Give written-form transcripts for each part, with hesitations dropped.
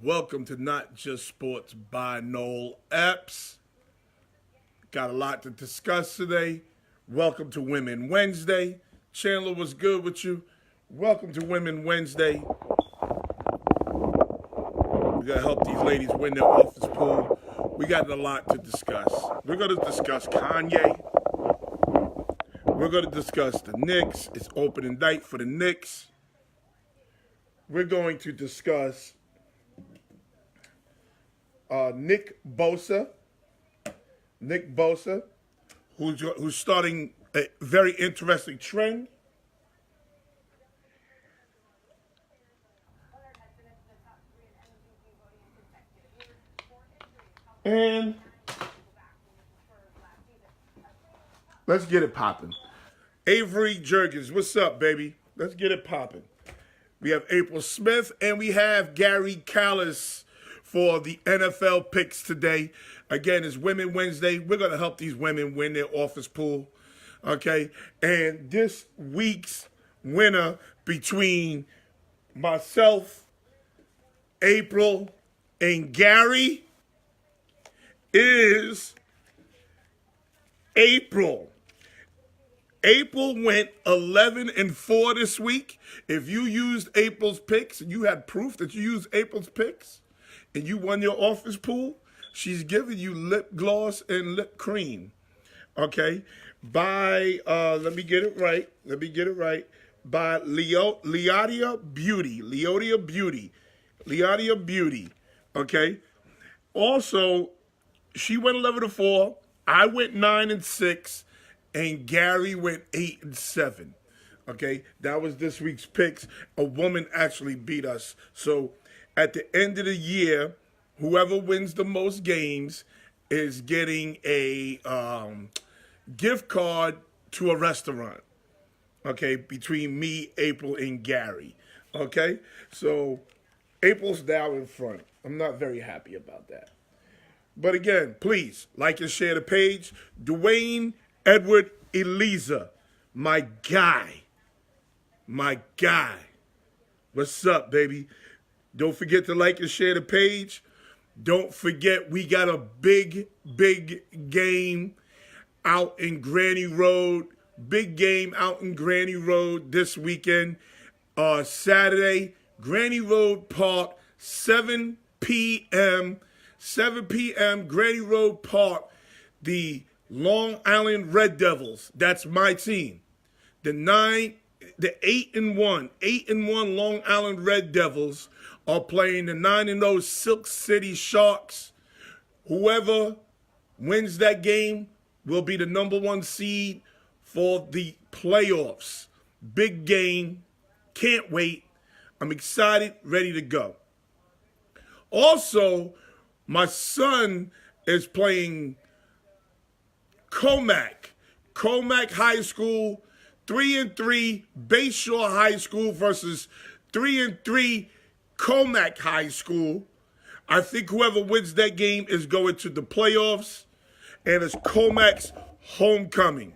Welcome to Not Just Sports by Noel Epps. Got a lot to discuss today. Welcome to Women Wednesday. Chandler, what's good with you? Welcome to Women Wednesday. We gotta help these ladies win their office pool. We got a lot to discuss. We're gonna discuss Kanye. We're gonna discuss the Knicks. It's opening night for the Knicks. We're going to discuss Nick Bosa, who's starting a very interesting trend. And let's get it popping. Avery Jurgens, what's up, baby? Let's get it popping. We have April Smith and we have Gary CALLIS for the NFL picks today. Again, it's Women Wednesday. We're going to help these women win their office pool. Okay? And this week's winner between myself, April, and Gary is April. April went 11-4 this week. If you used April's picks and you had proof that you used April's picks and you won your office pool, she's giving you lip gloss and lip cream. Okay? By, let me get it right. By Leodia Beauty. Okay? Also, she went 11-4. I went 9-6. And Gary went 8-7. Okay, that was this week's picks. A woman actually beat us. So at the end of the year, whoever wins the most games is getting a gift card to a restaurant. Okay, between me, April, and Gary. Okay, so April's now in front. I'm not very happy about that. But again, please like and share the page. Dwayne Edward Eliza, my guy. What's up, baby? Don't forget to like and share the page. Don't forget we got a big game out in Granny Road. Big game out in Granny Road this weekend. Saturday, Granny Road Park, 7 p.m. 7 p.m. Granny Road Park. The Long Island Red Devils, that's my team. The 8-1 Long Island Red Devils are playing the 9-0 Silk City Sharks. Whoever wins that game will be the #1 seed for the playoffs. Big game. Can't wait. I'm excited, ready to go. Also, my son is playing Comac High School, 3-3 Bayshore High School versus 3-3 Comac High School. I think whoever wins that game is going to the playoffs, and it's Comac's homecoming.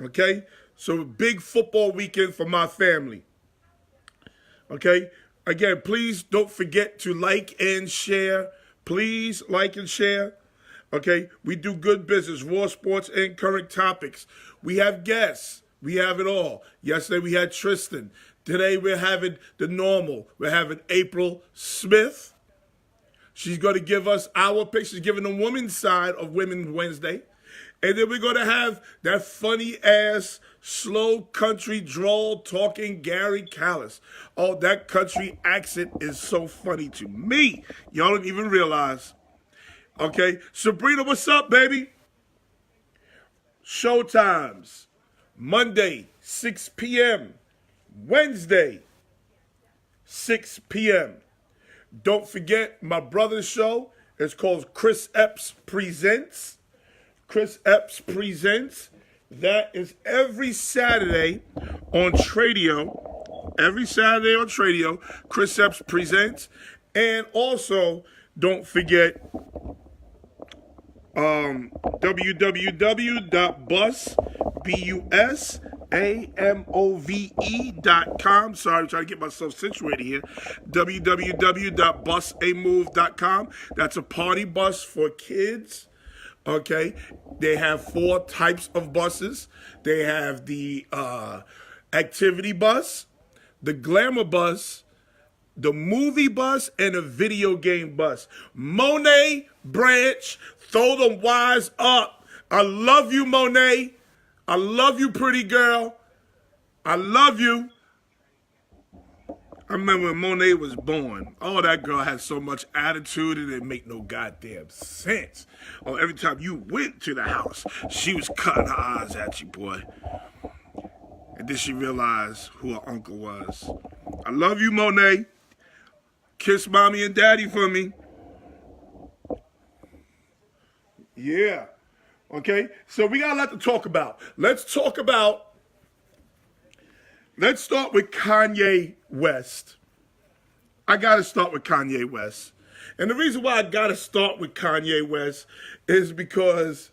Okay? So big football weekend for my family. Okay? Again, please don't forget to like and share. Please like and share. Okay, we do good business, raw sports and current topics. We have guests. We have it all. Yesterday we had Tristan. Today we're having the normal. We're having April Smith. She's going to give us our picks. She's giving the woman's side of Women's Wednesday. And then we're going to have that funny-ass, slow country drawl talking Gary CALLIS. Oh, that country accent is so funny to me. Y'all don't even realize. Okay, Sabrina, what's up, baby? Showtimes. Monday, 6 p.m. Wednesday, 6 p.m. Don't forget my brother's show. It's called Chris Epps Presents. Chris Epps Presents. That is every Saturday on Tradio. Every Saturday on Tradio, Chris Epps Presents. And also, don't forget www.bus.com AMOVE.com. Sorry, I'm trying to get myself situated here. www.busamove.com. That's a party bus for kids. Okay. They have 4 types of buses. They have the activity bus, the glamour bus, the movie bus, and a video game bus. Monet Branch, throw them wise up. I love you, Monet. I love you, pretty girl. I love you. I remember when Monet was born. Oh, that girl had so much attitude it didn't make no goddamn sense. Oh, every time you went to the house, she was cutting her eyes at you, boy. And then she realized who her uncle was. I love you, Monet. Kiss mommy and daddy for me. Yeah. Okay, so we got a lot to talk about. Let's start with Kanye West. I got to start with Kanye West. And the reason why I got to start with Kanye West is because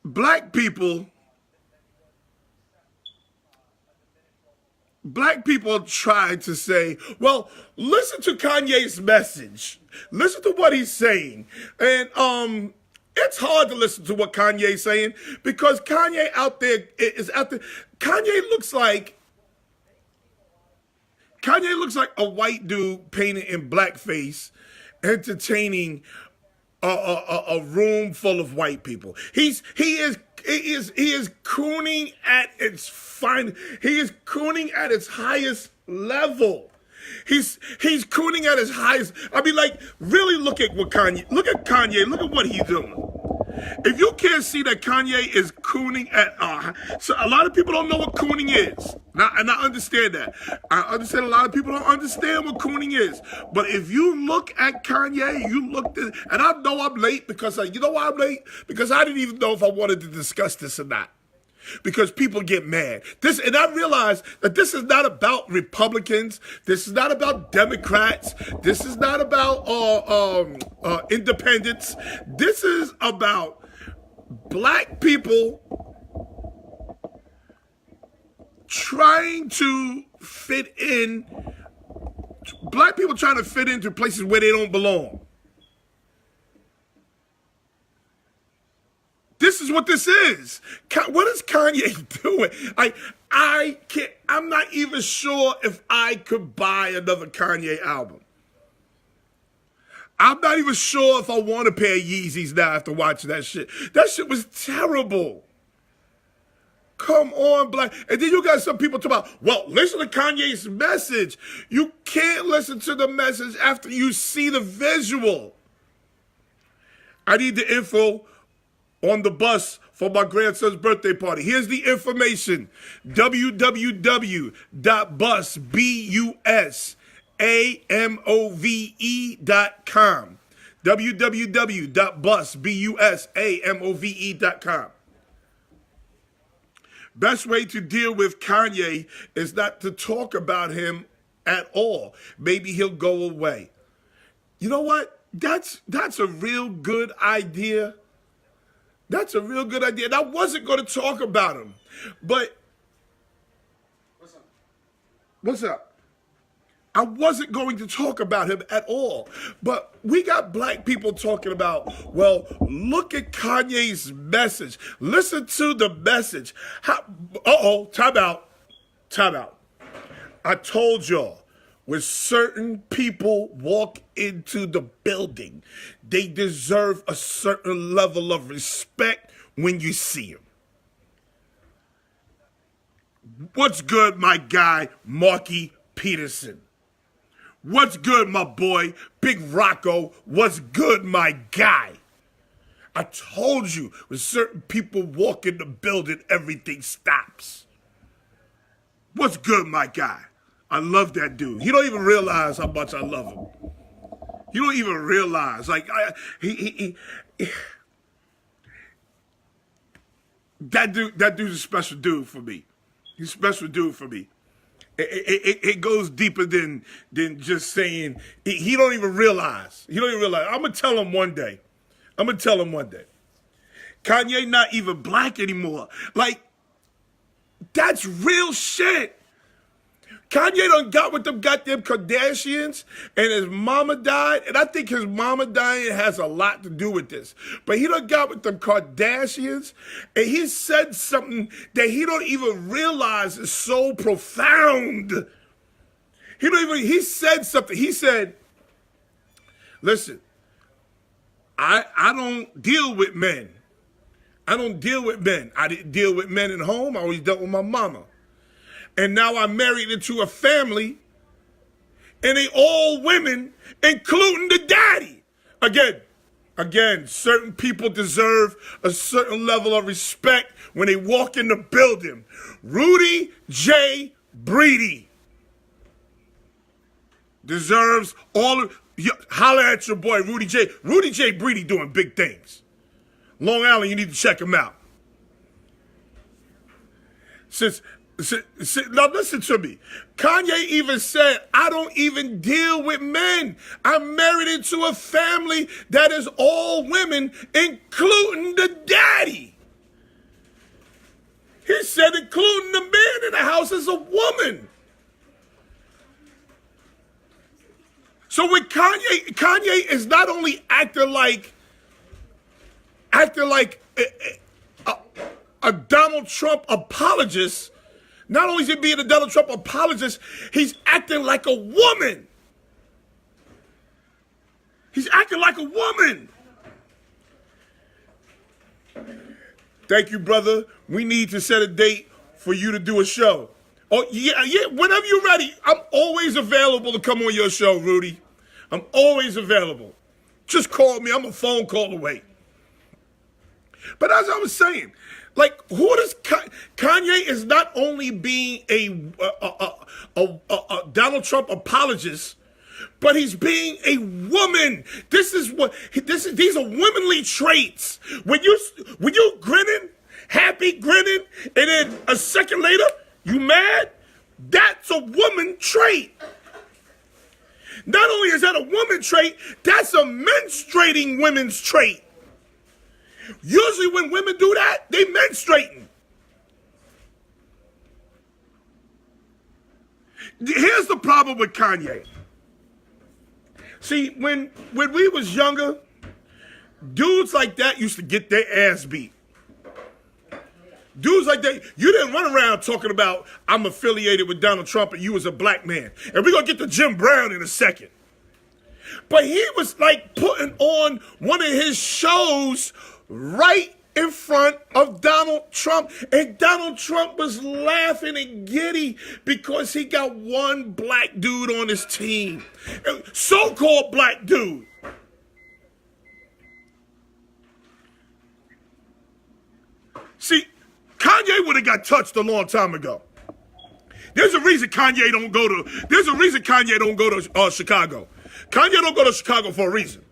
black people try to say, well, listen to Kanye's message. Listen to what he's saying. And it's hard to listen to what Kanye's saying because Kanye is out there. Kanye looks like a white dude painted in blackface, entertaining a room full of white people. He is crooning at its fine. He is crooning at its highest level. He's crooning at his highest. I mean, like, really look at Kanye. Look at what he's doing. If you can't see that Kanye is crooning at, so a lot of people don't know what crooning is. And I understand that. I understand a lot of people don't understand what crooning is. But if you look at Kanye, and I know I'm late because, you know why I'm late? Because I didn't even know if I wanted to discuss this or not. Because people get mad. And I realize that this is not about Republicans. This is not about Democrats. This is not about independents. This is about black people trying to fit in. Black people trying to fit into places where they don't belong. This is what this is. What is Kanye doing? I'm not even sure if I could buy another Kanye album. I'm not even sure if I want a pair of Yeezys now after watching that shit. That shit was terrible. Come on, black. And then you got some people talking about, well, listen to Kanye's message. You can't listen to the message after you see the visual. I need the info on the bus for my grandson's birthday party. Here's the information. www.busamove.com. www.busamove.com. Best way to deal with Kanye is not to talk about him at all. Maybe he'll go away. You know what? That's a real good idea. That's a real good idea. And I wasn't going to talk about him, but what's up? I wasn't going to talk about him at all, but we got black people talking about, well, look at Kanye's message. Listen to the message. Time out. I told y'all, when certain people walk into the building, they deserve a certain level of respect when you see them. What's good, my guy, Marky Peterson? What's good, my boy, Big Rocco? What's good, my guy? I told you, when certain people walk in the building, everything stops. What's good, my guy? I love that dude. He don't even realize how much I love him. You don't even realize. Like, that dude's a special dude for me. He's a special dude for me. It goes deeper than just saying, he don't even realize. I'm going to tell him one day. Kanye not even black anymore. Like, that's real shit. Kanye done got with them goddamn Kardashians, and his mama died, and I think his mama dying has a lot to do with this. But he done got with them Kardashians, and he said something that he don't even realize is so profound. He said something. He said, listen, I don't deal with men. I don't deal with men. I didn't deal with men at home. I always dealt with my mama. And now I'm married into a family, and they all women, including the daddy. Again, certain people deserve a certain level of respect when they walk in the building. Rudy J. Breedy deserves all of, holler at your boy, Rudy J. Rudy J. Breedy doing big things. Long Island, you need to check him out. Now listen to me. Kanye even said, I don't even deal with men. I'm married into a family that is all women, including the daddy. He said, including the man in the house is a woman. So when Kanye is not only acting like a Donald Trump apologist. Not only is he being a Donald Trump apologist, he's acting like a woman. He's acting like a woman. Thank you, brother. We need to set a date for you to do a show. Oh, yeah, whenever you're ready, I'm always available to come on your show, Rudy. I'm always available. Just call me. I'm a phone call away. But as I was saying, like, who does Kanye is not only being a Donald Trump apologist, but he's being a woman. These are womanly traits. When you grinning, happy grinning, and then a second later you mad, that's a woman trait. Not only is that a woman trait, that's a menstruating women's trait. Usually when women do that, they menstruating. Here's the problem with Kanye. See, when we was younger, dudes like that used to get their ass beat. Dudes like that, you didn't run around talking about, I'm affiliated with Donald Trump and you was a black man. And we're going to get to Jim Brown in a second. But he was like putting on one of his shows right in front of Donald Trump. And Donald Trump was laughing and giddy because he got one black dude on his team. So-called black dude. See, Kanye would have got touched a long time ago. There's a reason Kanye don't go to Chicago. Kanye don't go to Chicago for a reason.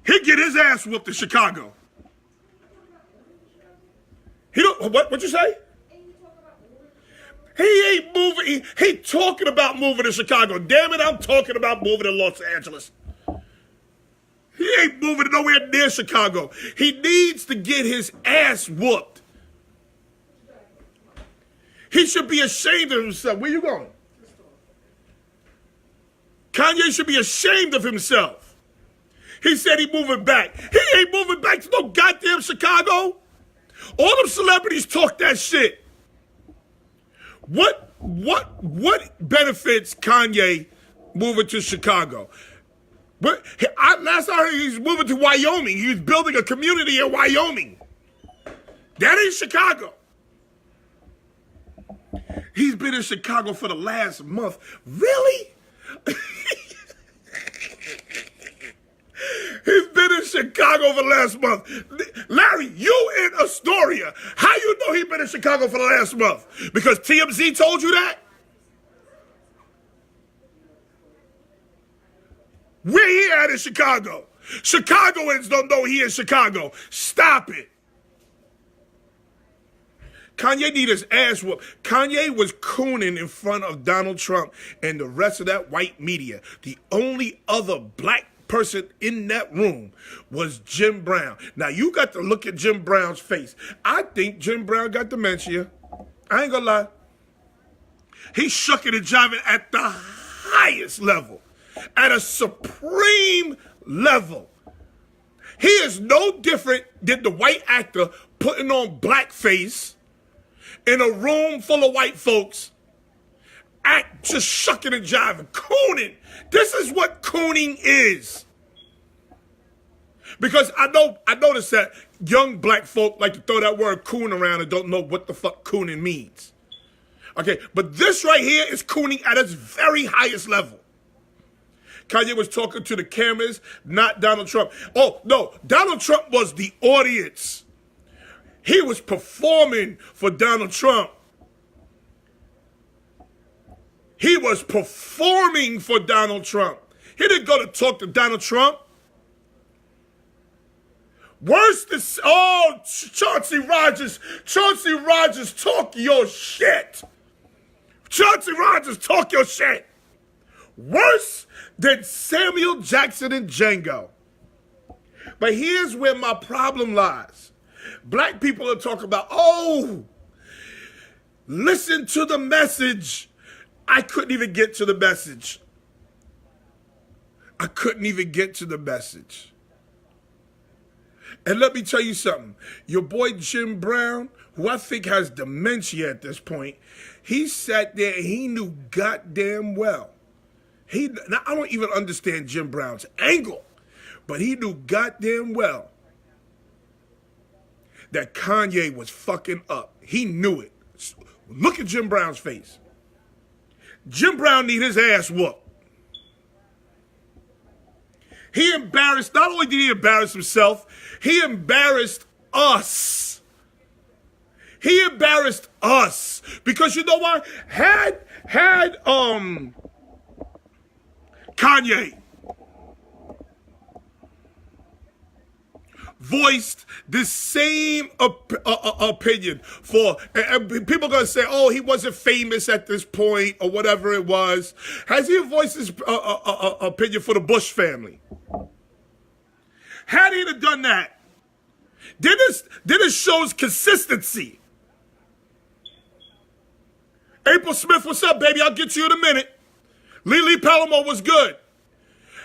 He'd get his ass whooped in Chicago. He don't, what you say? He ain't moving, he talking about moving to Chicago. Damn it, I'm talking about moving to Los Angeles. He ain't moving nowhere near Chicago. He needs to get his ass whooped. He should be ashamed of himself. Where you going? Kanye should be ashamed of himself. He said he moving back. He ain't moving back to no goddamn Chicago. All them celebrities talk that shit. What benefits Kanye moving to Chicago? But last I heard he's moving to Wyoming. He was building a community in Wyoming. That ain't Chicago. He's been in Chicago for the last month. Really? He's been in Chicago for the last month. Larry, you in Astoria. How you know he been in Chicago for the last month? Because TMZ told you that? Where he at in Chicago? Chicagoans don't know he in Chicago. Stop it. Kanye need his ass whooped. Kanye was cooning in front of Donald Trump and the rest of that white media. The only other black person in that room was Jim Brown. Now, you got to look at Jim Brown's face. I think Jim Brown got dementia. I ain't gonna lie. He's shucking and jiving at the highest level, at a supreme level. He is no different than the white actor putting on blackface in a room full of white folks, just shucking and jiving, cooning. This is what cooning is. Because I noticed that young black folk like to throw that word coon around and don't know what the fuck cooning means. Okay, but this right here is cooning at its very highest level. Kanye was talking to the cameras, not Donald Trump. Oh, no, Donald Trump was the audience. He was performing for Donald Trump. He was performing for Donald Trump. He didn't go to talk to Donald Trump. Worse than, oh, Chauncey Rogers, talk your shit. Chauncey Rogers, talk your shit. Worse than Samuel Jackson and Django. But here's where my problem lies. Black people are talking about, oh, listen to the message. I couldn't even get to the message. I couldn't even get to the message. And let me tell you something. Your boy Jim Brown, who I think has dementia at this point, he sat there and he knew goddamn well. Now, I don't even understand Jim Brown's angle, but he knew goddamn well that Kanye was fucking up. He knew it. Look at Jim Brown's face. Jim Brown need his ass whooped. He embarrassed, not only did he embarrass himself, he embarrassed us. He embarrassed us. Because you know what? Had Kanye voiced the same opinion for, and people are going to say, oh, he wasn't famous at this point or whatever it was. Has he voiced his opinion for the Bush family? Had he have done that, then it shows consistency. April Smith, what's up, baby? I'll get to you in a minute. Lily Palomar was good.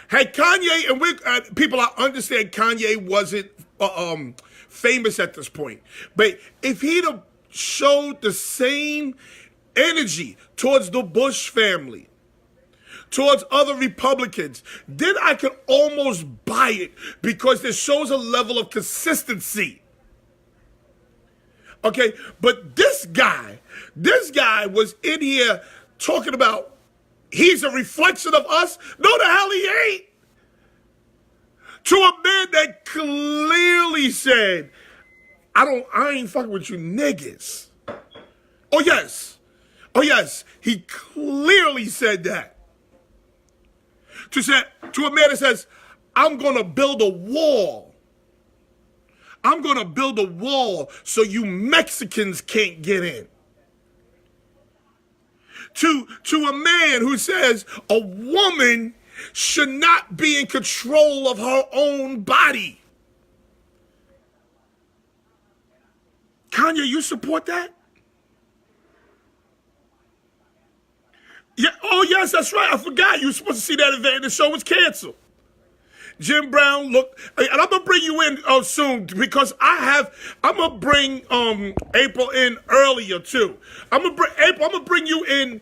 Had Kanye, and people, I understand Kanye wasn't famous at this point, but if he'd have showed the same energy towards the Bush family, towards other Republicans, then I could almost buy it because it shows a level of consistency. Okay, but this guy was in here talking about he's a reflection of us. No, the hell he ain't. To a man that clearly said, I ain't fucking with you niggas. Oh yes, he clearly said that. To a man that says, I'm gonna build a wall. I'm gonna build a wall so you Mexicans can't get in. To a man who says a woman should not be in control of her own body. Kanye, you support that? Yeah. Oh, yes, that's right. I forgot. You were supposed to see that event and the show was canceled. Jim Brown, look, and I'm going to bring you in soon because I'm going to bring April in earlier, too. I'm going to bring you in,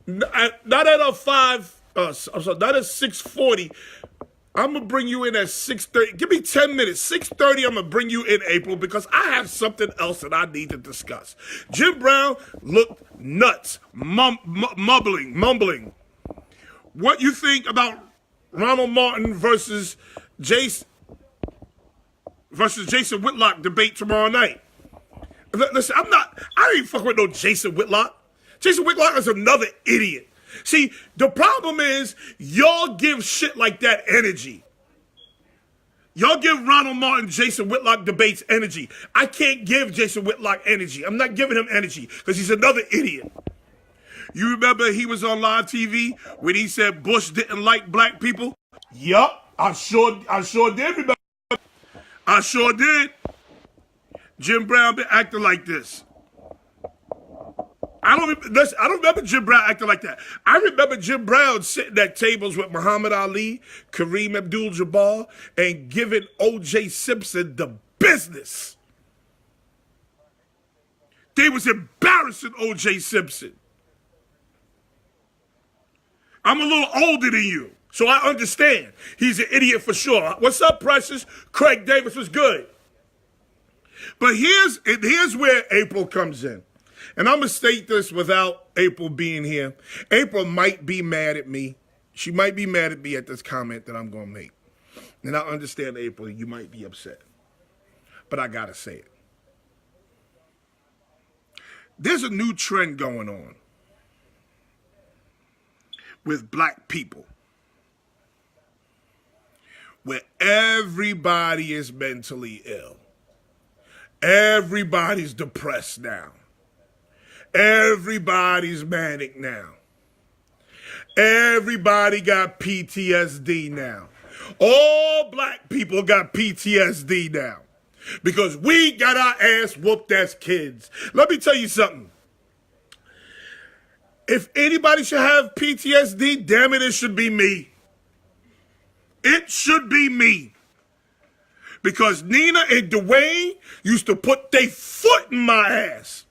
not at 6:40. I'm going to bring you in at 6:30. Give me 10 minutes. 6:30, I'm going to bring you in, April, because I have something else that I need to discuss. Jim Brown looked nuts, mumbling. What you think about Ronald Martin versus Jason Whitlock debate tomorrow night? Listen, I ain't fucking with no Jason Whitlock. Jason Whitlock is another idiot. See, the problem is y'all give shit like that energy. Y'all give Ronald Martin, Jason Whitlock debates energy. I can't give Jason Whitlock energy. I'm not giving him energy because he's another idiot. You remember he was on live TV when he said Bush didn't like black people? Yup. I sure did remember. I sure did. Jim Brown been acting like this. I don't remember Jim Brown acting like that. I remember Jim Brown sitting at tables with Muhammad Ali, Kareem Abdul-Jabbar, and giving O.J. Simpson the business. They was embarrassing O.J. Simpson. I'm a little older than you, so I understand. He's an idiot for sure. What's up, Precious? Craig Davis was good. But here's where April comes in. And I'm going to state this without April being here. April might be mad at me. She might be mad at me at this comment that I'm going to make. And I understand, April, you might be upset. But I got to say it. There's a new trend going on with black people where everybody is mentally ill. Everybody's depressed now. Everybody's manic now. Everybody got PTSD now. All black people got PTSD now because we got our ass whooped as kids. Let me tell you something. If anybody should have PTSD, damn it should be me. It should be me. Because Nina and Dwayne used to put their foot in my ass.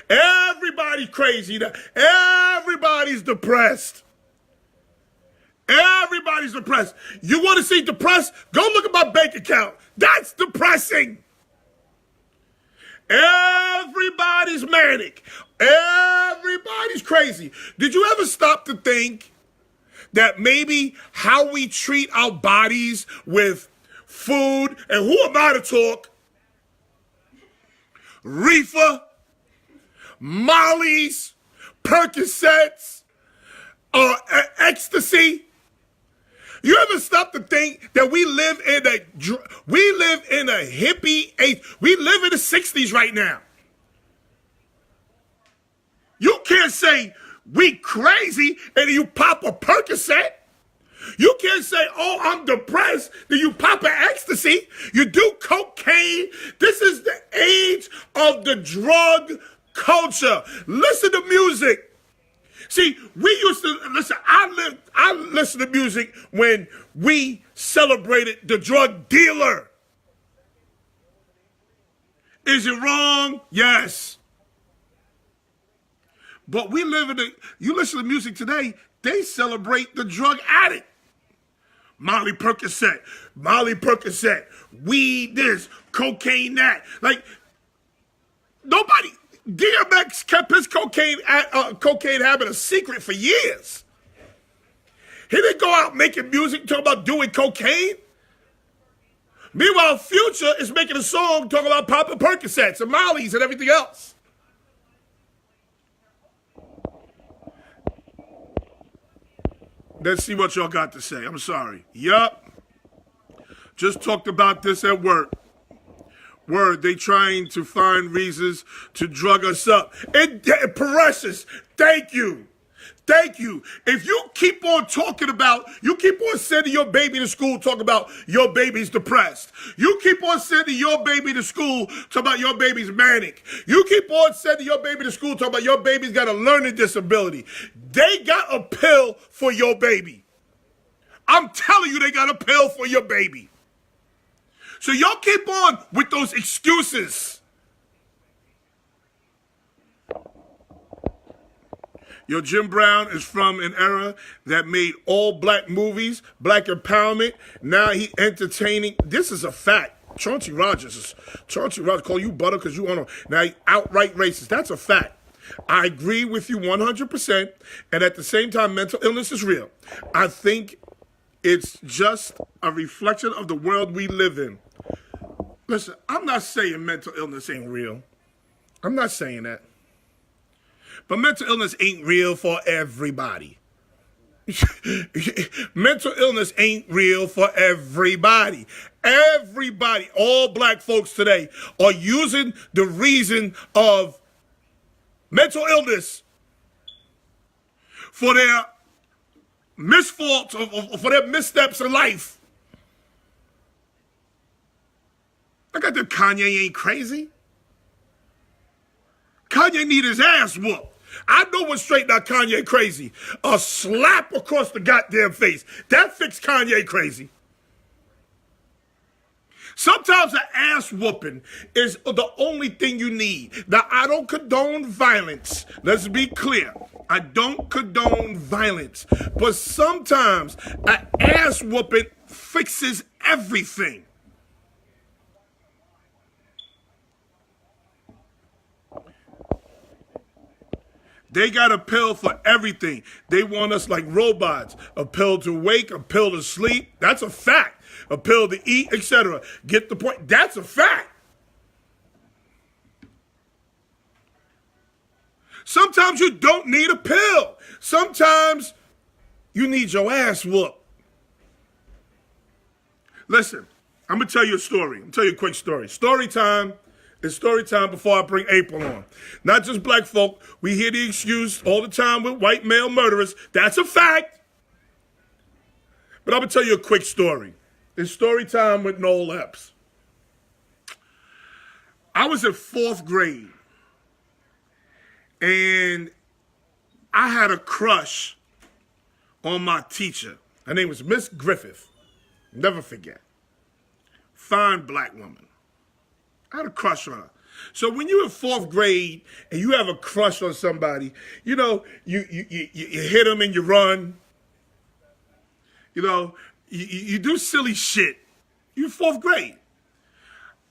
Everybody's crazy now. Everybody's depressed. Everybody's depressed. You want to see depressed? Go look at my bank account. That's depressing. Everybody's manic. Everybody's crazy. Did you ever stop to think that maybe how we treat our bodies with food, and who am I to talk? Reefer, Molly's, Percocets, ecstasy. You ever stop to think that we live in a hippie age? We live in the 60s right now. You can't say we crazy and you pop a Percocet. You can't say, oh, I'm depressed, then you pop an ecstasy. You do cocaine. This is the age of the drug culture. Listen to music. See, we used to listen. I listened to music when we celebrated the drug dealer. Is it wrong? Yes. But you listen to music today, they celebrate the drug addict. Molly Percocet, weed this, cocaine that. Like, nobody, DMX kept his cocaine habit a secret for years. He didn't go out making music talking about doing cocaine. Meanwhile, Future is making a song talking about popping Percocets and Molly's and everything else. Let's see what y'all got to say. I'm sorry. Yup. Just talked about this at work. Word, they trying to find reasons to drug us up. And Precious, thank you. Thank you. If you keep on you keep on sending your baby to school talking about your baby's depressed. You keep on sending your baby to school talking about your baby's manic. You keep on sending your baby to school talking about your baby's got a learning disability. They got a pill for your baby. I'm telling you, they got a pill for your baby. So y'all keep on with those excuses. Yo, Jim Brown is from an era that made all black movies, black empowerment. Now he entertaining. This is a fact. Chauncey Rogers call you butter because you on now he outright racist. That's a fact. I agree with you 100%. And at the same time, mental illness is real. I think it's just a reflection of the world we live in. Listen, I'm not saying mental illness ain't real. I'm not saying that. But mental illness ain't real for everybody. Mental illness ain't real for everybody. Everybody, all black folks today are using the reason of mental illness for their misfaults, for their missteps in life. I got that Kanye ain't crazy. Kanye need his ass whooped. I know what's straight out Kanye crazy. A slap across the goddamn face. That fixed Kanye crazy. Sometimes an ass whooping is the only thing you need. Now, I don't condone violence. Let's be clear. I don't condone violence. But sometimes an ass whooping fixes everything. They got a pill for everything. They want us like robots. A pill to wake, a pill to sleep. That's a fact. A pill to eat, etc. Get the point? That's a fact. Sometimes you don't need a pill. Sometimes you need your ass whooped. Listen, I'm going to tell you a story. I'm going to tell you a quick story. Story time. It's story time before I bring April on. Not just black folk. We hear the excuse all the time with white male murderers. That's a fact. But I'm going to tell you a quick story. It's story time with Noel Epps. I was in 4th grade. And I had a crush on my teacher. Her name was Miss Griffith. Never forget. Fine black woman. I had a crush on her. So when you're in 4th grade and you have a crush on somebody, you know, you hit them and you run. You know, you do silly shit. You're 4th grade.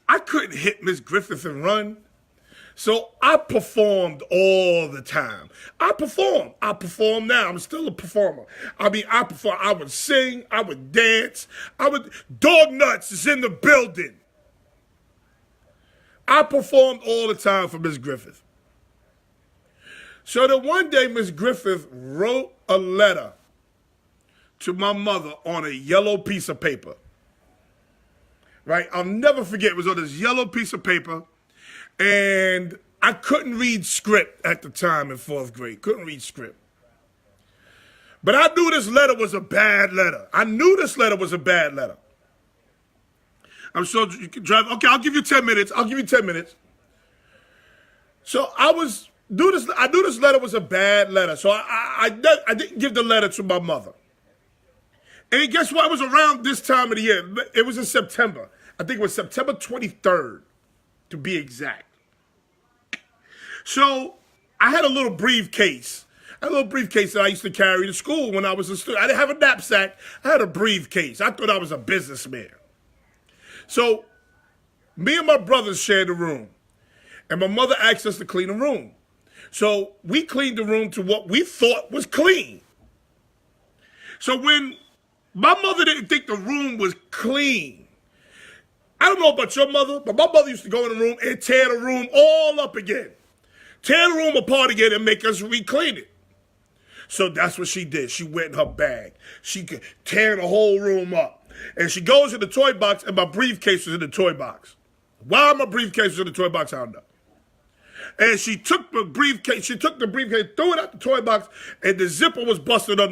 I couldn't hit Miss Griffith and run. So I performed all the time. I perform now. I'm still a performer. I mean, I perform. I would sing. I would dance. Dog Nuts is in the building. I performed all the time for Miss Griffith. So that one day Miss Griffith wrote a letter to my mother on a yellow piece of paper. Right? I'll never forget. It was on this yellow piece of paper. And I couldn't read script at the time in 4th grade. Couldn't read script. But I knew this letter was a bad letter. I'm sure you can drive. Okay, I'll give you 10 minutes. So I knew this letter was a bad letter. So I didn't give the letter to my mother. And guess what? It was around this time of the year. It was in September. I think it was September 23rd, to be exact. So I had a little briefcase. That I used to carry to school when I was a student. I didn't have a knapsack. I had a briefcase. I thought I was a businessman. So me and my brothers shared the room. And my mother asked us to clean the room. So we cleaned the room to what we thought was clean. So when my mother didn't think the room was clean, I don't know about your mother, but my mother used to go in the room and tear the room all up again. Tear the room apart again and make us re-clean it. So that's what she did. She went in her bag. She could tear the whole room up. And she goes in the toy box, and my briefcase was in the toy box. Why my briefcase was in the toy box, I don't know. And she took the briefcase, threw it out the toy box, and the zipper was busted on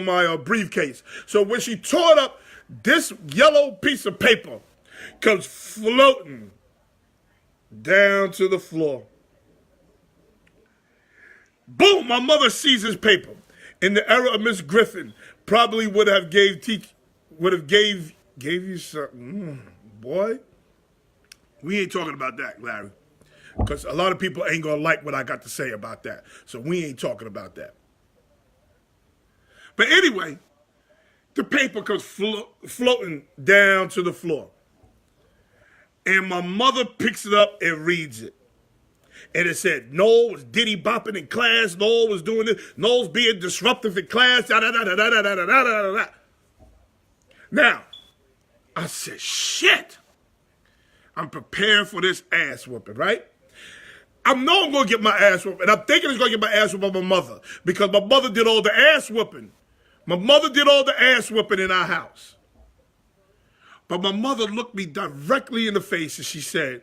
my briefcase. So when she tore it up, this yellow piece of paper comes floating down to the floor. Boom! My mother sees this paper. In the era of Miss Griffin, probably would have gave you something. Boy, we ain't talking about that, Larry. Because a lot of people ain't going to like what I got to say about that. So we ain't talking about that. But anyway, the paper comes floating down to the floor. And my mother picks it up and reads it. And it said, Noel was diddy bopping in class. Noel was doing this. Noel's being disruptive in class. Da, da, da, da, da, da, da, da, da. Now, I said, shit. I'm preparing for this ass whooping, right? I know I'm going to get my ass whooping. And I'm thinking it's going to get my ass whooping by my mother. Because my mother did all the ass whooping. My mother did all the ass whooping in our house. But my mother looked me directly in the face and she said,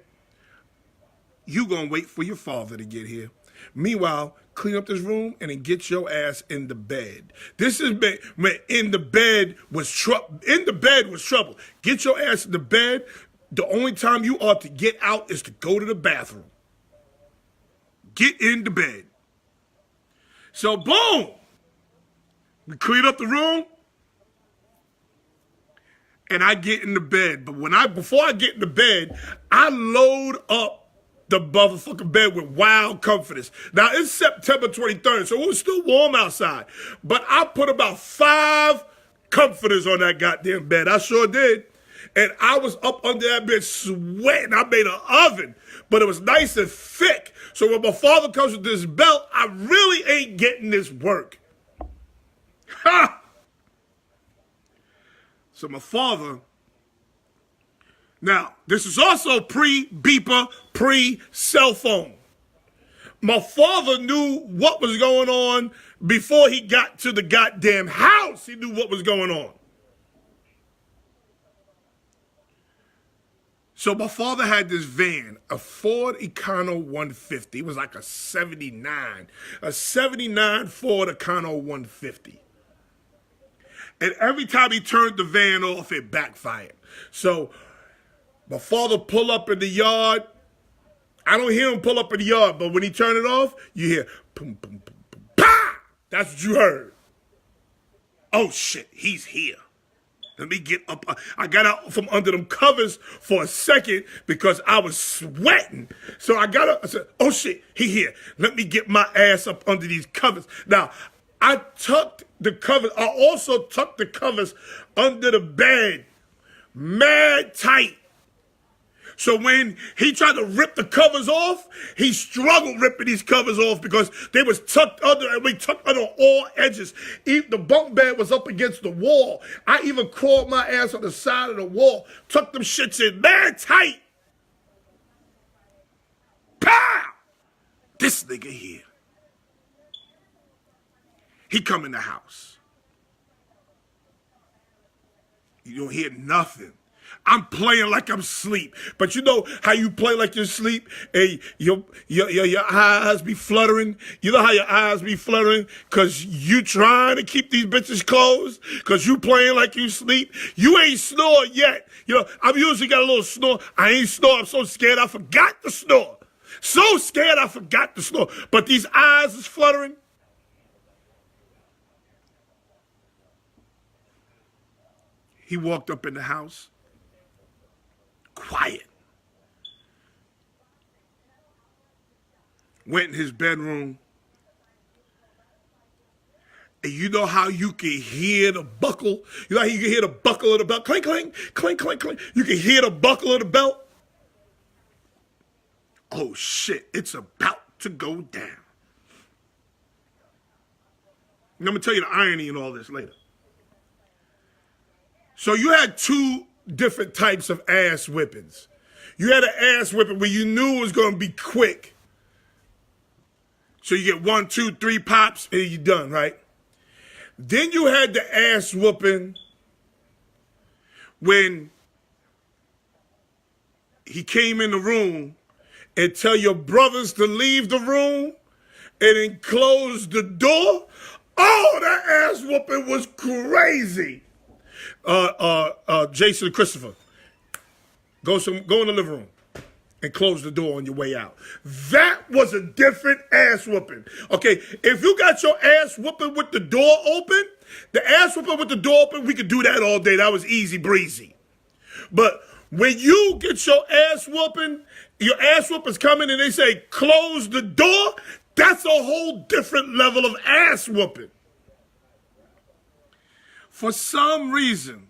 you gonna wait for your father to get here. Meanwhile, clean up this room, and then get your ass in the bed. This is when in the bed was trouble. In the bed was trouble. Get your ass in the bed. The only time you ought to get out is to go to the bathroom. Get in the bed. So boom, we clean up the room, and I get in the bed. But before I get in the bed, I load up the motherfucking bed with wild comforters. Now, it's September 23rd, so it was still warm outside. But I put about 5 comforters on that goddamn bed. I sure did. And I was up under that bed sweating. I made an oven, but it was nice and thick. So when my father comes with this belt, I really ain't getting this work. Ha! So my father... Now, this is also pre-beeper, pre-cell phone. My father knew what was going on before he got to the goddamn house. He knew what was going on. So my father had this van, a Ford Econo 150. It was like a 79 Ford Econo 150. And every time he turned the van off, it backfired. So my father pull up in the yard. I don't hear him pull up in the yard, but when he turn it off, you hear boom, boom, boom, boom, pa! That's what you heard. Oh shit, he's here. Let me get up. I got out from under them covers for a second because I was sweating. So I got up. I said, oh shit, he here. Let me get my ass up under these covers. Now, I tucked the covers. I also tucked the covers under the bed, mad tight. So when he tried to rip the covers off, he struggled ripping these covers off because they was tucked under, and we tucked under all edges. Even the bunk bed was up against the wall. I even crawled my ass on the side of the wall, tucked them shits in mad tight. Pow! This nigga here. He come in the house. You don't hear nothing. I'm playing like I'm asleep. But you know how you play like you're asleep and your eyes be fluttering? You know how your eyes be fluttering? Because you trying to keep these bitches closed? Because you playing like you sleep? You ain't snore yet. You know, I've usually got a little snore. I ain't snore. I'm so scared I forgot to snore. So scared I forgot to snore. But these eyes is fluttering. He walked up in the house. Quiet. Went in his bedroom. And you know how you can hear the buckle? You know how you can hear the buckle of the belt? Clink, clink, clink, clink, clink. You can hear the buckle of the belt? Oh, shit. It's about to go down. And I'm going to tell you the irony in all this later. So you had 2 different types of ass whippings. You had an ass whipping where you knew it was going to be quick. So you get 1, 2, 3 pops and you're done, right? Then you had the ass whooping when he came in the room and tell your brothers to leave the room and then close the door. Oh, that ass whooping was crazy. Jason and Christopher, go in the living room and close the door on your way out. That was a different ass whooping. Okay, if you got your ass whooping with the door open, the ass whooping with the door open, we could do that all day. That was easy breezy. But when you get your ass whooping coming and they say close the door, that's a whole different level of ass whooping. For some reason,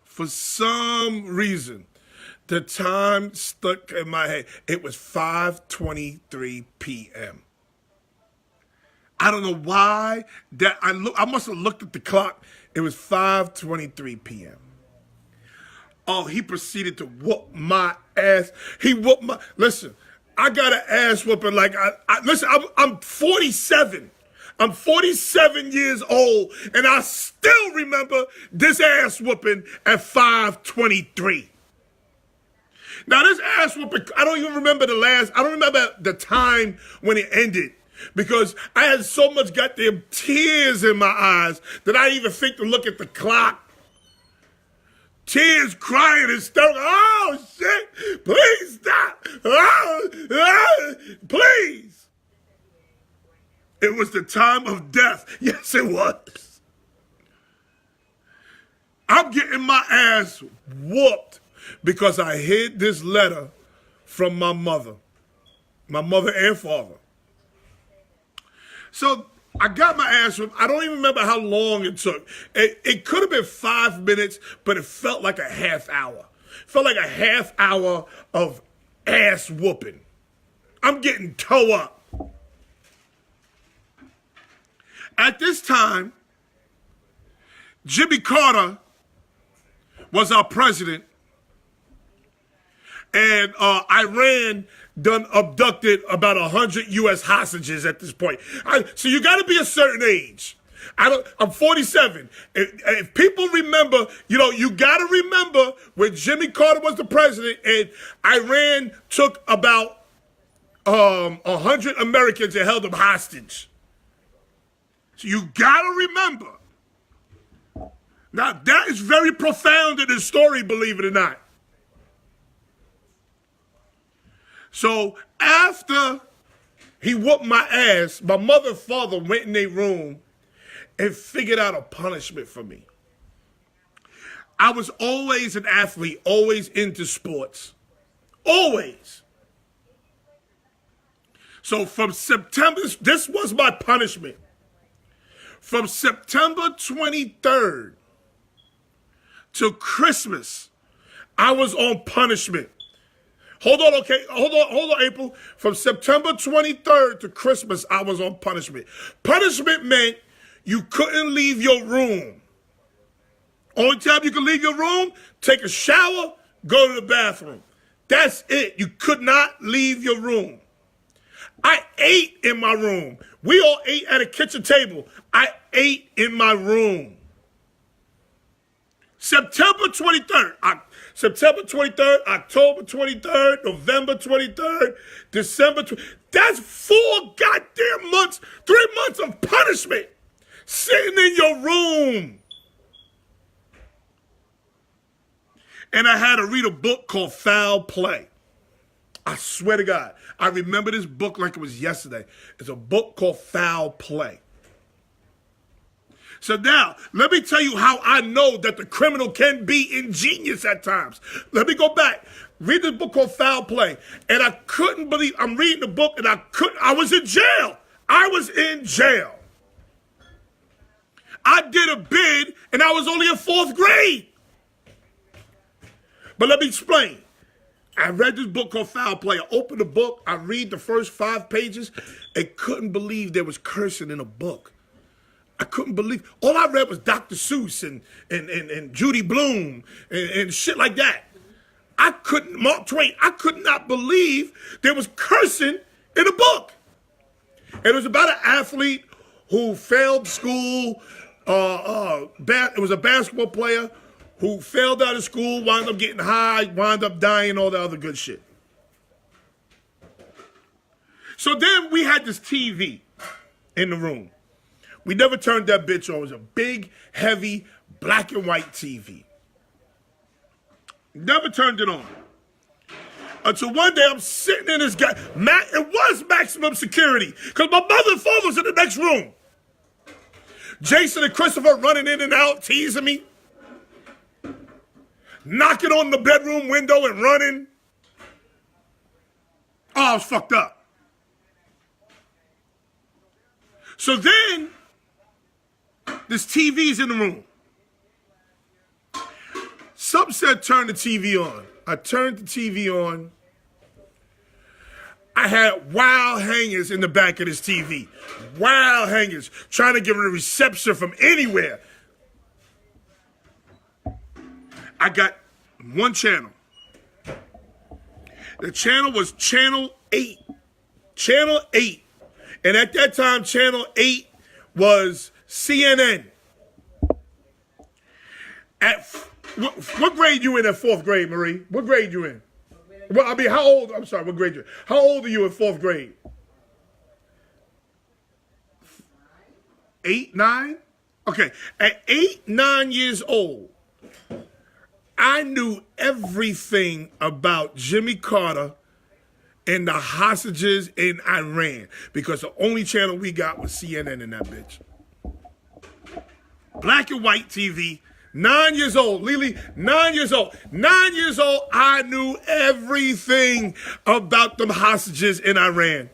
the time stuck in my head. It was 5:23 p.m. I don't know why. I must have looked at the clock. It was 5:23 p.m. Oh, he proceeded to whoop my ass. He whooped my... Listen, I got an ass whooping like... Listen, I'm 47. I'm 47 years old, and I still remember this ass whooping at 5:23. Now, this ass whooping, I don't remember the time when it ended. because I had so much goddamn tears in my eyes that I even think to look at the clock. Tears, crying, and stuff. Oh, shit. Please stop. Please. It was the time of death. Yes, it was. I'm getting my ass whooped because I hid this letter from my mother and father. So I got my ass whooped. I don't even remember how long it took. It could have been 5 minutes, but it felt like a half hour. It felt like a half hour of ass whooping. I'm getting toe up. At this time, Jimmy Carter was our president, and Iran done abducted about 100 U.S. hostages at this point. So you got to be a certain age. I'm 47. If people remember, you got to remember when Jimmy Carter was the president and Iran took about 100 Americans and held them hostage. So you got to remember. Now, that is very profound in this story, believe it or not. So after he whooped my ass, my mother and father went in their room and figured out a punishment for me. I was always an athlete, always into sports. Always. So from September, this was my punishment. From September 23rd to Christmas, I was on punishment. Hold on, okay? Hold on, April. From September 23rd to Christmas, I was on punishment. Punishment meant you couldn't leave your room. Only time you could leave your room, take a shower, go to the bathroom. That's it. You could not leave your room. I ate in my room. We all ate at a kitchen table. I ate in my room. September 23rd, October 23rd, November 23rd, December 23rd. That's 4 goddamn months, 3 months of punishment sitting in your room. And I had to read a book called Foul Play. I swear to God, I remember this book like it was yesterday. It's a book called Foul Play. So now, let me tell you how I know that the criminal can be ingenious at times. Let me go back. Read this book called Foul Play. And I couldn't believe, I'm reading the book and I was in jail. I was in jail. I did a bid and I was only in 4th grade. But let me explain. I read this book called Foul Play. I opened the book. I read the first 5 pages and couldn't believe there was cursing in a book. I couldn't believe. All I read was Dr. Seuss and Judy Blume and shit like that. Mark Twain, I could not believe there was cursing in a book. And it was about an athlete who failed school. It was a basketball player who failed out of school, wound up getting high, wound up dying, all the other good shit. So then we had this TV in the room. We never turned that bitch on. It was a big, heavy, black and white TV. Never turned it on. Until one day I'm sitting in this guy. It was maximum security because my mother and father was in the next room. Jason and Christopher running in and out, teasing me. Knocking on the bedroom window and running. Oh, I was fucked up. So then, this TV's in the room. Something said turn the TV on. I turned the TV on. I had wild hangers in the back of this TV. Wild hangers. Trying to give it a reception from anywhere. I got one channel. The channel was Channel 8. Channel 8. And at that time, Channel 8 was CNN. What grade you in at 4th grade, Marie? What grade you in? Well, I mean, how old? I'm sorry, what grade you in? How old are you in 4th grade? 8, 9. Okay, at 8, 9 years old, I knew everything about Jimmy Carter and the hostages in Iran because the only channel we got was CNN in that bitch. Black and white TV. 9 years old, Lily, 9 years old. 9 years old, I knew everything about them hostages in Iran.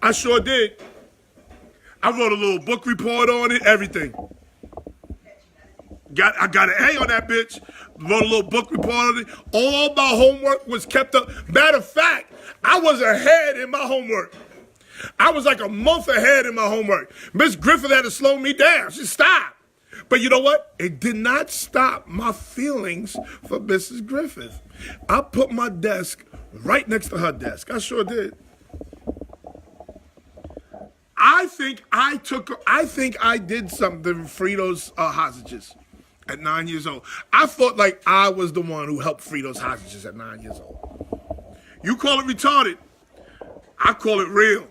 I sure did. I wrote a little book report on it, everything. I got an A on that bitch. Wrote a little book report on it. All my homework was kept up. Matter of fact, I was ahead in my homework. I was like a month ahead in my homework. Miss Griffith had to slow me down. She stopped. But you know what? It did not stop my feelings for Mrs. Griffith. I put my desk right next to her desk. I sure did. I think I did something to free those hostages at 9 years old. I thought like I was the one who helped free those hostages at 9 years old. You call it retarded. I call it real.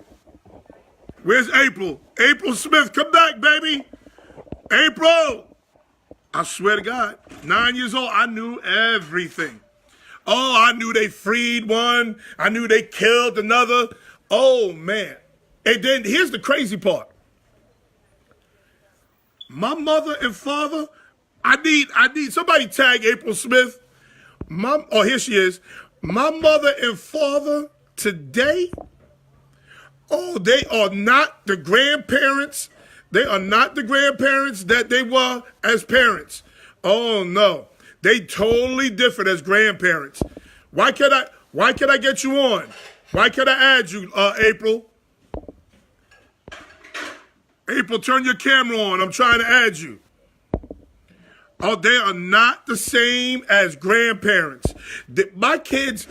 Where's April? April Smith, come back, baby. April. I swear to God, 9 years old, I knew everything. Oh, I knew they freed one. I knew they killed another. Oh, man. And then here's the crazy part. My mother and father, I need somebody tag April Smith. Here she is. My mother and father today, oh, they are not the grandparents. They are not the grandparents that they were as parents. Oh no. They totally different as grandparents. Why can't I get you on? Why can't I add you, April? April, turn your camera on. I'm trying to add you. Oh, they are not the same as grandparents. My kids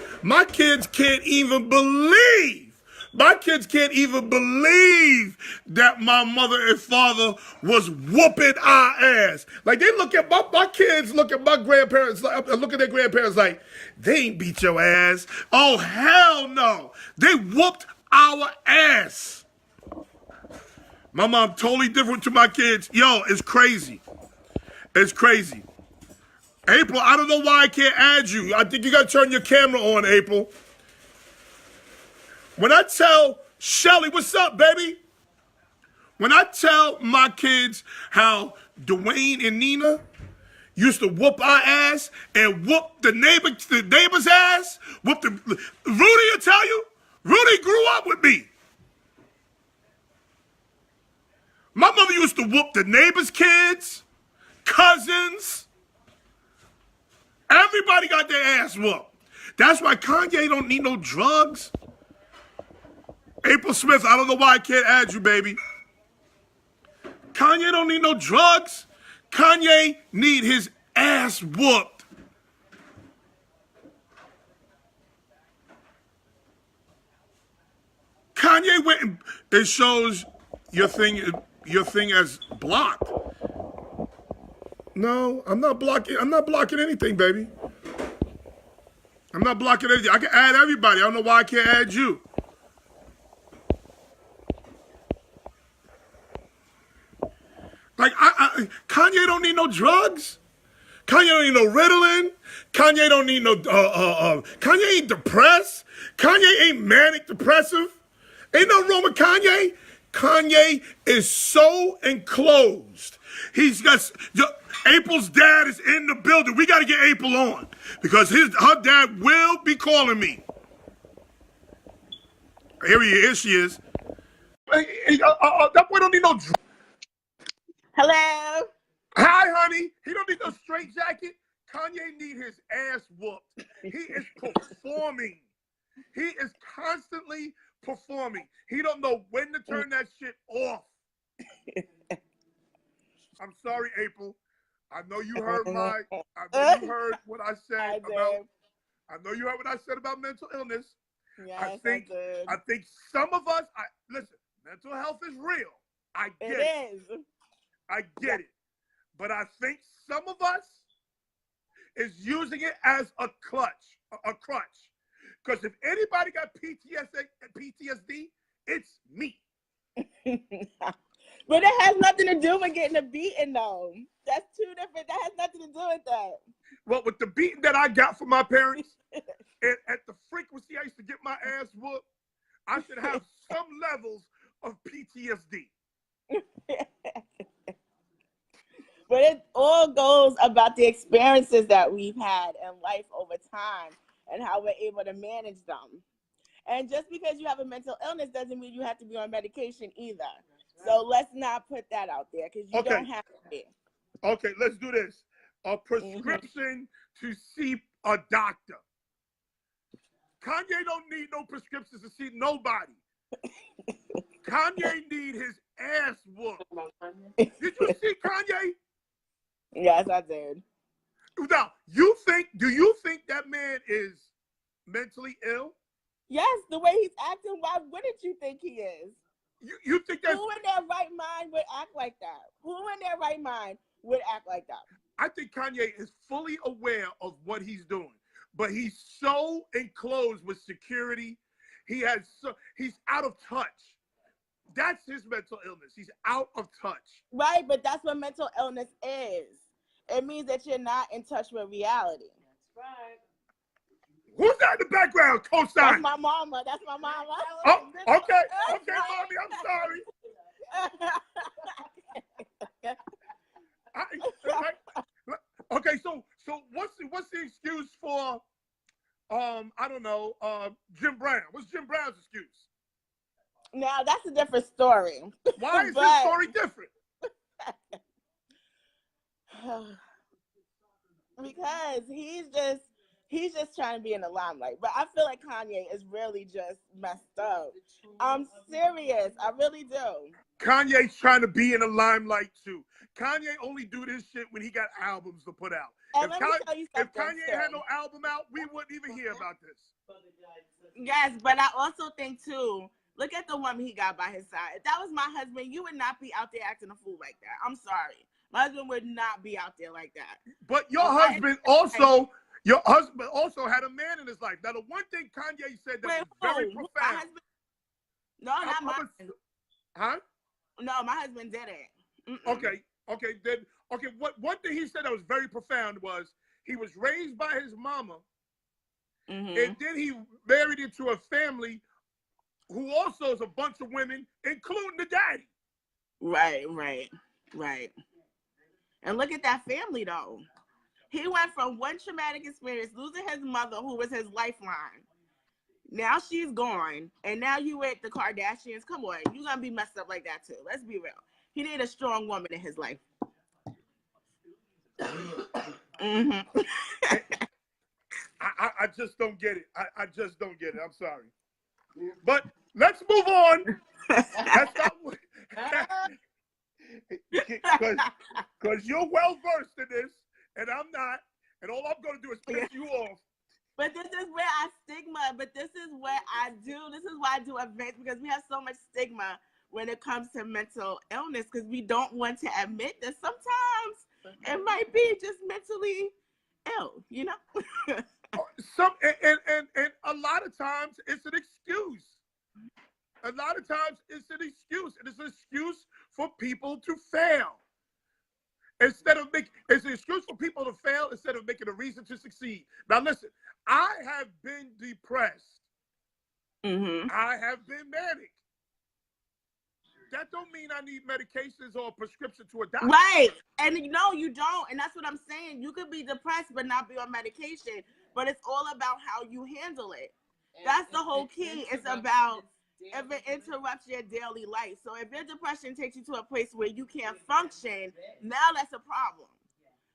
can't even believe. My kids can't even believe that my mother and father was whooping our ass. Like they look at my kids, look at my grandparents, look at their grandparents like, they ain't beat your ass. Oh, hell no. They whooped our ass. My mom totally different to my kids. Yo, it's crazy. It's crazy. April, I don't know why I can't add you. I think you got to turn your camera on, April. When I tell Shelly, what's up, baby? When I tell my kids how Dwayne and Nina used to whoop our ass and whoop the neighbor's ass, Rudy will tell you, Rudy grew up with me. My mother used to whoop the neighbor's kids, cousins. Everybody got their ass whooped. That's why Kanye don't need no drugs. April Smith, I don't know why I can't add you, baby. Kanye don't need no drugs. Kanye need his ass whooped. Kanye went and it shows your thing as blocked. No, I'm not blocking anything, baby. I'm not blocking anything. I can add everybody. I don't know why I can't add you. Like, Kanye don't need no drugs. Kanye don't need no Ritalin. Kanye don't need no, Kanye ain't depressed. Kanye ain't manic depressive. Ain't no wrong with Kanye. Kanye is so enclosed. He's got, April's dad is in the building. We got to get April on because her dad will be calling me. Here she is. That boy don't need no drugs. Hello. Hi, honey. He don't need no straight jacket. Kanye need his ass whooped. He is performing. He is constantly performing. He don't know when to turn that shit off. I'm sorry, April. I know you heard you heard what I said I know you heard what I said about mental illness. Yes, I think some of us, listen, mental health is real. I get it. I get it. But I think some of us is using it as a crutch. Because if anybody got PTSD, it's me. But it has nothing to do with getting a beating, though. That's two different. That has nothing to do with that. Well, with the beating that I got from my parents, and at the frequency I used to get my ass whooped, I should have some levels of PTSD. But it all goes about the experiences that we've had in life over time and how we're able to manage them. And just because you have a mental illness doesn't mean you have to be on medication either. So let's not put that out there because you don't have to be. Okay, let's do this. A prescription to see a doctor. Kanye don't need no prescriptions to see nobody. Kanye need his ass whooped. Did you see Kanye? Yes, I did. Now, do you think that man is mentally ill? Yes, the way he's acting, why wouldn't you think he is? You think that? Who in their right mind would act like that? Who in their right mind would act like that? I think Kanye is fully aware of what he's doing, but he's so enclosed with security. He's out of touch. That's his mental illness. He's out of touch. Right, but that's what mental illness is. It means that you're not in touch with reality. That's right. Who's that in the background? Co-sign. That's my mama. That's my mama. Oh, okay. Okay, mommy, I'm sorry. Okay, so what's the excuse for I don't know, Jim Brown? What's Jim Brown's excuse? Now that's a different story. Why is this story different? Because he's just trying to be in the limelight. But I feel like Kanye is really just messed up. I'm serious. I really do. Kanye's trying to be in the limelight too. Kanye only do this shit when he got albums to put out. And if Kanye had no album out, we wouldn't even hear about this. Yes, but I also think too, look at the woman he got by his side. If that was my husband, you would not be out there acting a fool like that. I'm sorry. My husband would not be out there like that. But your husband also had a man in his life. Now, the one thing Kanye said that was very profound. No, not my husband. Huh? No, my husband didn't. Okay. One thing he said that was very profound was he was raised by his mama, and then he married into a family who also is a bunch of women, including the daddy. Right. And look at that family, though. He went from one traumatic experience, losing his mother, who was his lifeline. Now she's gone, and now you with the Kardashians. Come on, you're going to be messed up like that, too. Let's be real. He needed a strong woman in his life. I just don't get it. I just don't get it. I'm sorry. But let's move on. That's not because you're well versed in this, and I'm not, and all I'm going to do is piss you off. But this is where I stigma. But this is what I do. This is why I do events, because we have so much stigma when it comes to mental illness, because we don't want to admit that sometimes it might be just mentally ill, you know. And a lot of times it's an excuse. A lot of times it's an excuse, and it's an excuse for people to fail. It's an excuse for people to fail instead of making a reason to succeed. Now listen, I have been depressed. I have been manic. That don't mean I need medications or a prescription to a doctor. Right. And no, you don't. And that's what I'm saying. You could be depressed but not be on medication. But it's all about how you handle it. That's the whole key. It's about if it interrupts your daily life. So if your depression takes you to a place where you can't function, now that's a problem.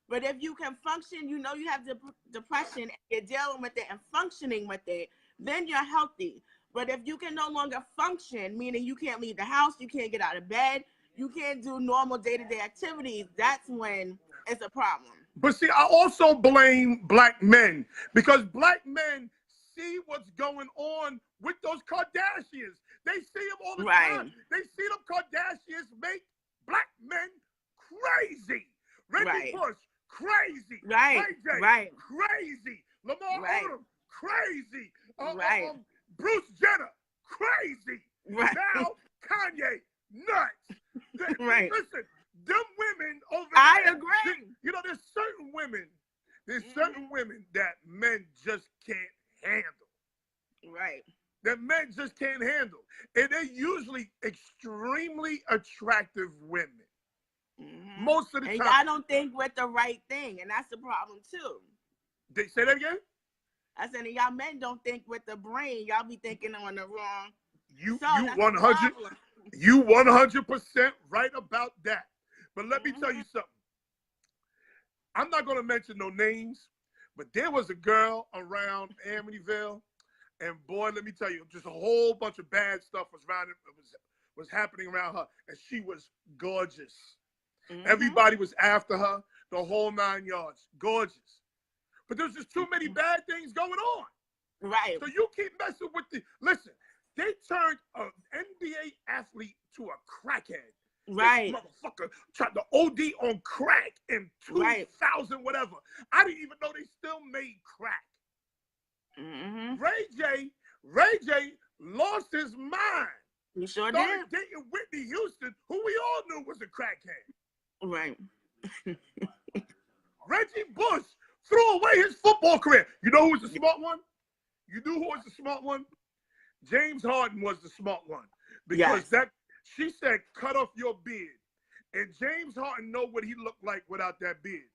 But if you can function, you know you have depression, and you're dealing with it and functioning with it, then you're healthy. But if you can no longer function, meaning you can't leave the house, you can't get out of bed, you can't do normal day-to-day activities, that's when it's a problem. But see, I also blame black men, because black men see what's going on with those Kardashians. They see them all the time. They see them Kardashians make black men crazy. Reggie Bush, crazy. Ray J, crazy. Lamar Odom, crazy. Bruce Jenner, crazy. Now, Kanye, nuts. Right. Listen, them women over I there. agree. You know, there's certain women that men just can't handle. Right. That men just can't handle. And they're usually extremely attractive women. Most of the and time. y'all don't think with the right thing, and that's the problem too. They say that again? I said, and y'all men don't think with the brain. Y'all be thinking on the wrong. You So 100% right about that. But let me tell you something. I'm not going to mention no names, but there was a girl around Amityville, and boy, let me tell you, just a whole bunch of bad stuff was happening around her, and she was gorgeous. Everybody was after her, the whole 9 yards. Gorgeous. But there's just too many bad things going on. Right. So you keep messing with listen, they turned an NBA athlete to a crackhead. Right. This motherfucker tried to OD on crack in 2000 whatever. I didn't even know they still made crack. Ray J lost his mind. He sure Started did. dating Whitney Houston, who we all knew was a crackhead. Right. Reggie Bush threw away his football career. You know who was the smart one? You knew who was the smart one? James Harden was the smart one. Because she said, cut off your beard. And James Harden know what he looked like without that beard.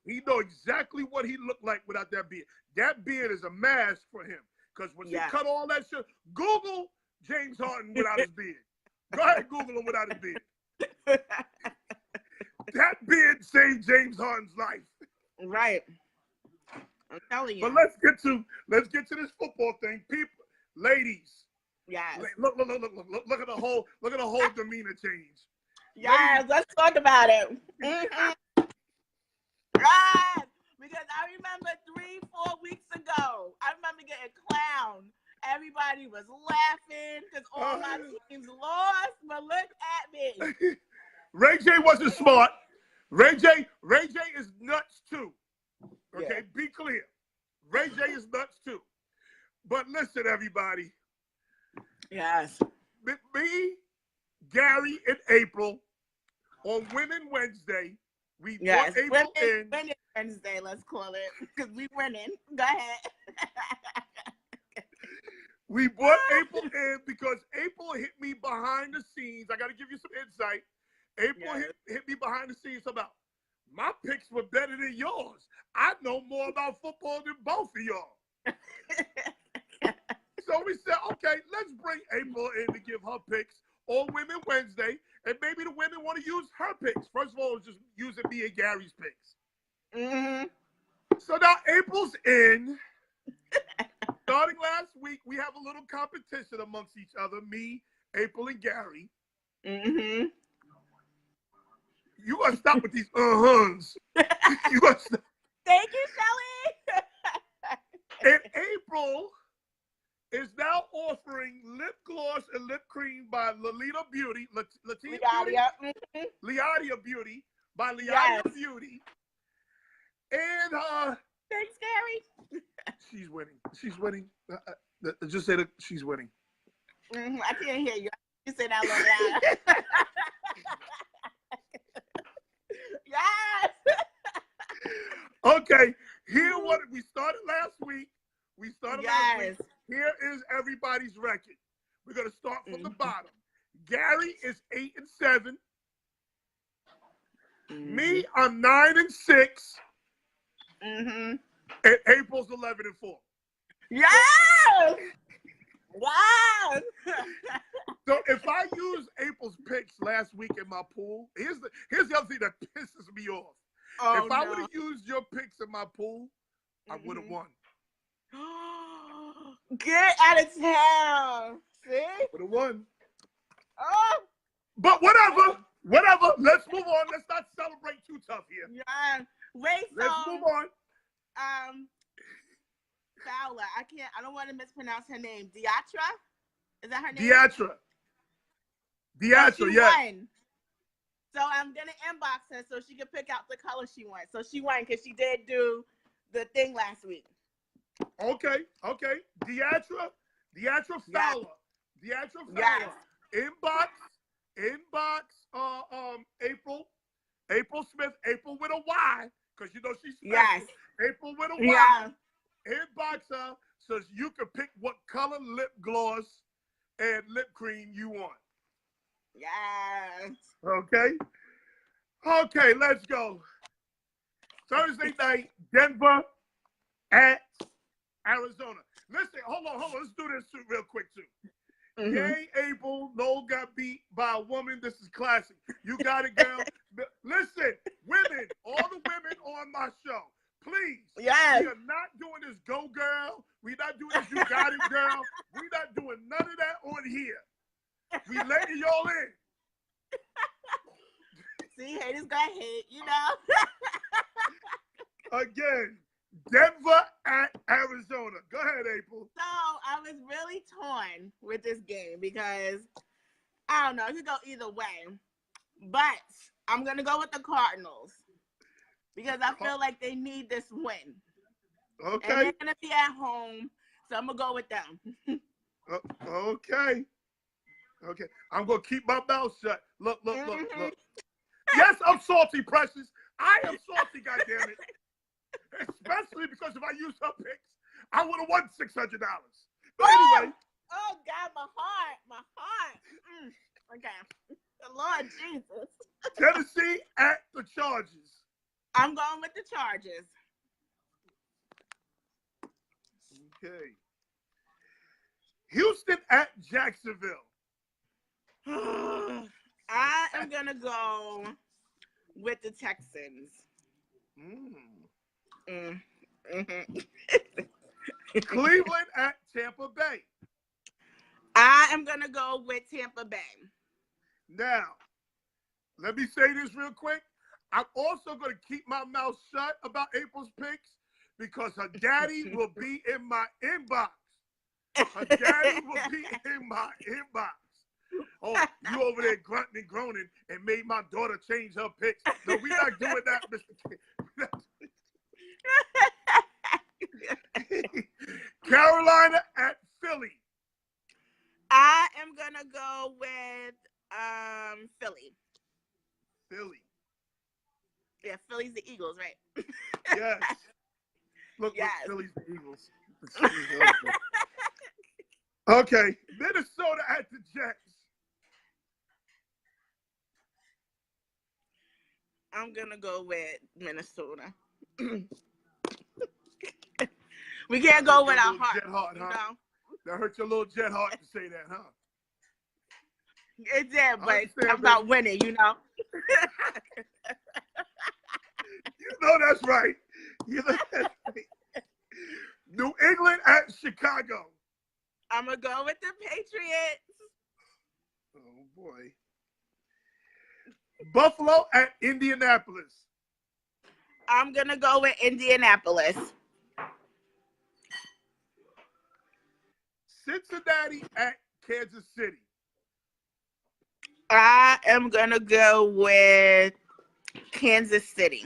He know exactly what he looked like without that beard. That beard is a mask for him. Because when he cut all that shit, Google James Harden without his beard. Go ahead, Google him without his beard. That beard saved James Harden's life. Right. I'm telling you. But let's get to this football thing. People, ladies. Yes. Look at the whole demeanor change. Yes, let's talk about it. Yes. Because I remember 3-4 weeks ago, I remember getting clowned. Everybody was laughing because all my teams lost, but look at me. Ray J wasn't smart. Ray J is nuts too. Okay, be clear. Ray J is nuts too. But listen, everybody. Yes. Me, Gary, and April on Women Wednesday. We brought April in. Winning Wednesday, let's call it, because we winning. Go ahead. We brought April in because April hit me behind the scenes. I got to give you some insight. April hit me behind the scenes about my picks were better than yours. I know more about football than both of y'all. So we said, okay, let's bring April in to give her picks on Women Wednesday, and maybe the women want to use her picks. First of all, it's just using me and Gary's picks. So now April's in. Starting last week, we have a little competition amongst each other, me, April, and Gary. You gotta stop with these uh-huhs. You gotta stop. Thank you, Shelly. And April is now offering lip gloss and lip cream by Lolita Beauty, Liadia Beauty by Liadia Beauty. And thanks, Gary. She's winning. She's winning. Just say that she's winning. I can't hear you. You say that a little loud. Yes. Okay. Here, what we started last week. Last week. Here is everybody's record. We're gonna start from the bottom. Gary is 8-7. Me, I'm 9-6. And April's 11-4. Yes. Wow. So if I use April's picks last week in my pool, here's the other thing that pisses me off. If I would have used your picks in my pool, I would have won. Get out of town. See? Would have won. Oh. But whatever. Let's move on. Let's not celebrate too tough here. Yeah. Wait, let's move on. Fowler. I don't want to mispronounce her name. Deatra? Is that her name? Deatra, yes. Won. So I'm going to inbox her so she can pick out the color she wants. So she won because she did do the thing last week. Okay. Deatra Fowler. Yes. Inbox April. April Smith. April with a Y, because you know she's special. Yes. April with a Y. Yeah. Inbox her so you can pick what color lip gloss and lip cream you want. Yes. Okay? Okay, let's go. Thursday night, Denver at Arizona. Listen, hold on. Let's do this too, real quick too. Mm-hmm. Yay, April. Noel got beat by a woman. This is classic. You got it, girl. Listen, women, all the women on my show, please. Yes. We are not doing this go girl. We're not doing this you got it, girl. We're not doing none of that on here. We letting y'all in. See, haters got hate, you know? Again, Denver at Arizona. Go ahead, April. So I was really torn with this game because I don't know, it could go either way. But I'm gonna go with the Cardinals because I feel like they need this win. Okay. And they're gonna be at home, so I'm gonna go with them. Okay. Okay. I'm gonna keep my mouth shut. Look. Yes, I'm salty, Precious. I am salty, goddammit. Especially because if I used her picks, I would have won $600. But anyway. Oh God, my heart. Okay. Lord Jesus. Tennessee at the Chargers. I'm going with the Chargers. Okay. Houston at Jacksonville. I am gonna go with the Texans. Cleveland at Tampa Bay. I am gonna go with Tampa Bay. Now, let me say this real quick. I'm also going to keep my mouth shut about April's picks because her daddy will be in my inbox. Her daddy will be in my inbox. Oh, you over there grunting and groaning and made my daughter change her picks. No, we're not doing that, Mr. Carolina at Philly. I am gonna go with Philly. Philly. Yeah, Philly's the Eagles, right? Yes. Look, yes. Philly's the Eagles. Okay, Minnesota at the Jets. I'm gonna go with Minnesota. We can't go with our heart, heart, you huh? know? That hurt your little jet heart to say that, huh? It did, but I'm about winning, you know? You know that's right. You know that's right. New England at Chicago. I'm going to go with the Patriots. Oh, boy. Buffalo at Indianapolis. I'm going to go with Indianapolis. Cincinnati at Kansas City. I am going to go with Kansas City.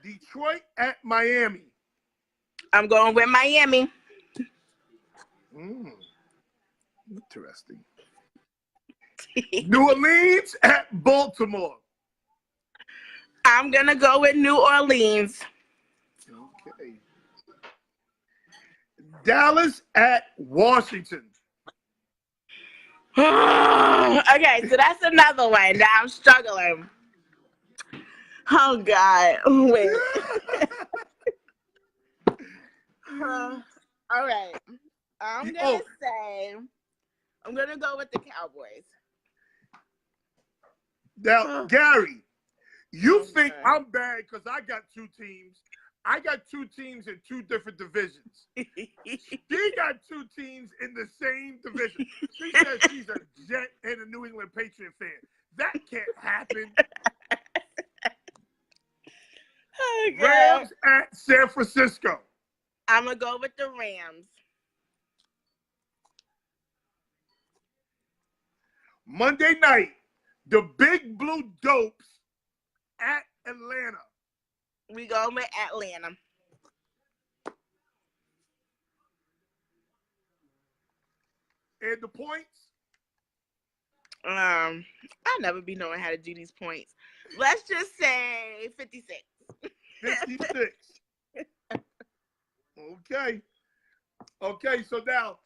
Detroit at Miami. I'm going with Miami. Interesting. New Orleans at Baltimore. I'm going to go with New Orleans. Okay. Dallas at Washington. Okay, so that's another one that I'm struggling. Oh, God. Wait. All right. I'm going to say, I'm going to go with the Cowboys. Now, Gary, you think I'm bad because I got two teams. I got two teams in two different divisions. She got two teams in the same division. She says she's a Jet and a New England Patriot fan. That can't happen. Oh, Rams at San Francisco. I'm going to go with the Rams. Monday night, the Big Blue Dopes at Atlanta. We go with Atlanta. And the points? I'll never be knowing how to do these points. Let's just say 56. 56. Okay. Okay, so now,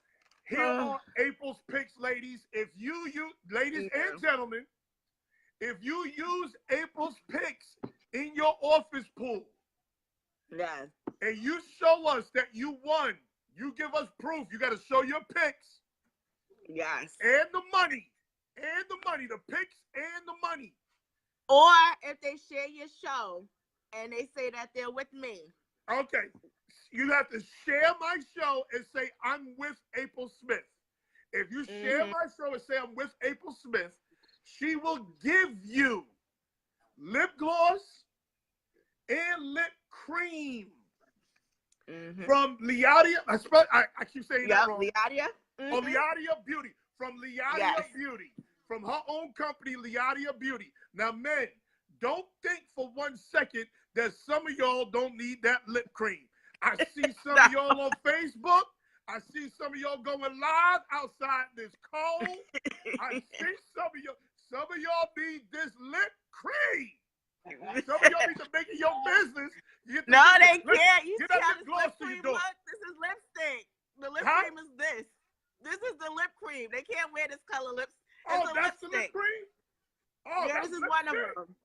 here are April's picks, ladies. If you ladies and gentlemen, if you use April's picks in your office pool, yes, and you show us that you won, you give us proof. You got to show your picks. Yes. And the money. The picks and the money. Or if they share your show and they say that they're with me. Okay. You have to share my show and say, I'm with April Smith. If you share my show and say, I'm with April Smith, she will give you lip gloss and lip cream from Liadia. I keep saying that wrong. Liadia. Oh, Liadia Beauty. From Liadia Beauty. From her own company, Liadia Beauty. Now, men, don't think for 1 second that some of y'all don't need that lip cream. I see some of y'all on Facebook. I see some of y'all going live outside this cold. I see some of y'all need this lip cream. Some of y'all need to make it your business. No, they can't. You get see that how lip this gloss lip to your cream door. look? This is lipstick. The lip cream is this. This is the lip cream. They can't wear this color lips. Oh, that's the lip cream? Oh, yeah, this is one of them.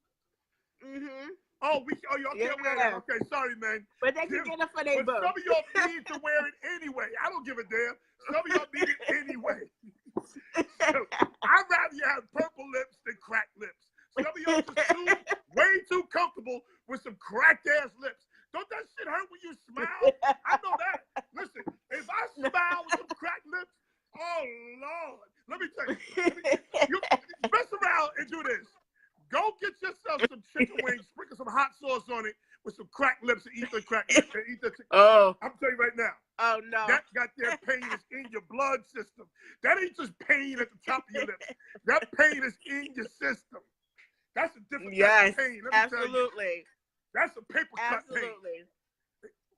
Oh, y'all can't wear that. Okay, sorry, man. But they can get it for their book. Some of y'all need to wear it anyway. I don't give a damn. Some of y'all need it anyway. So, I'd rather you have purple lips than cracked lips. Some of y'all just way too comfortable with some cracked ass lips. Don't that shit hurt when you smile? I know that. Listen, if I smile with some cracked lips, oh Lord, let me tell you, you mess around and do this. Go get yourself some chicken wings, sprinkle some hot sauce on it with some cracked lips and eat the cracked lips. And eat the chicken. Oh. I'm telling you right now. Oh, no. That goddamn pain is in your blood system. That ain't just pain at the top of your lips. That pain is in your system. That's a different type of pain. Let me absolutely. Tell you. That's a paper cut pain. Absolutely.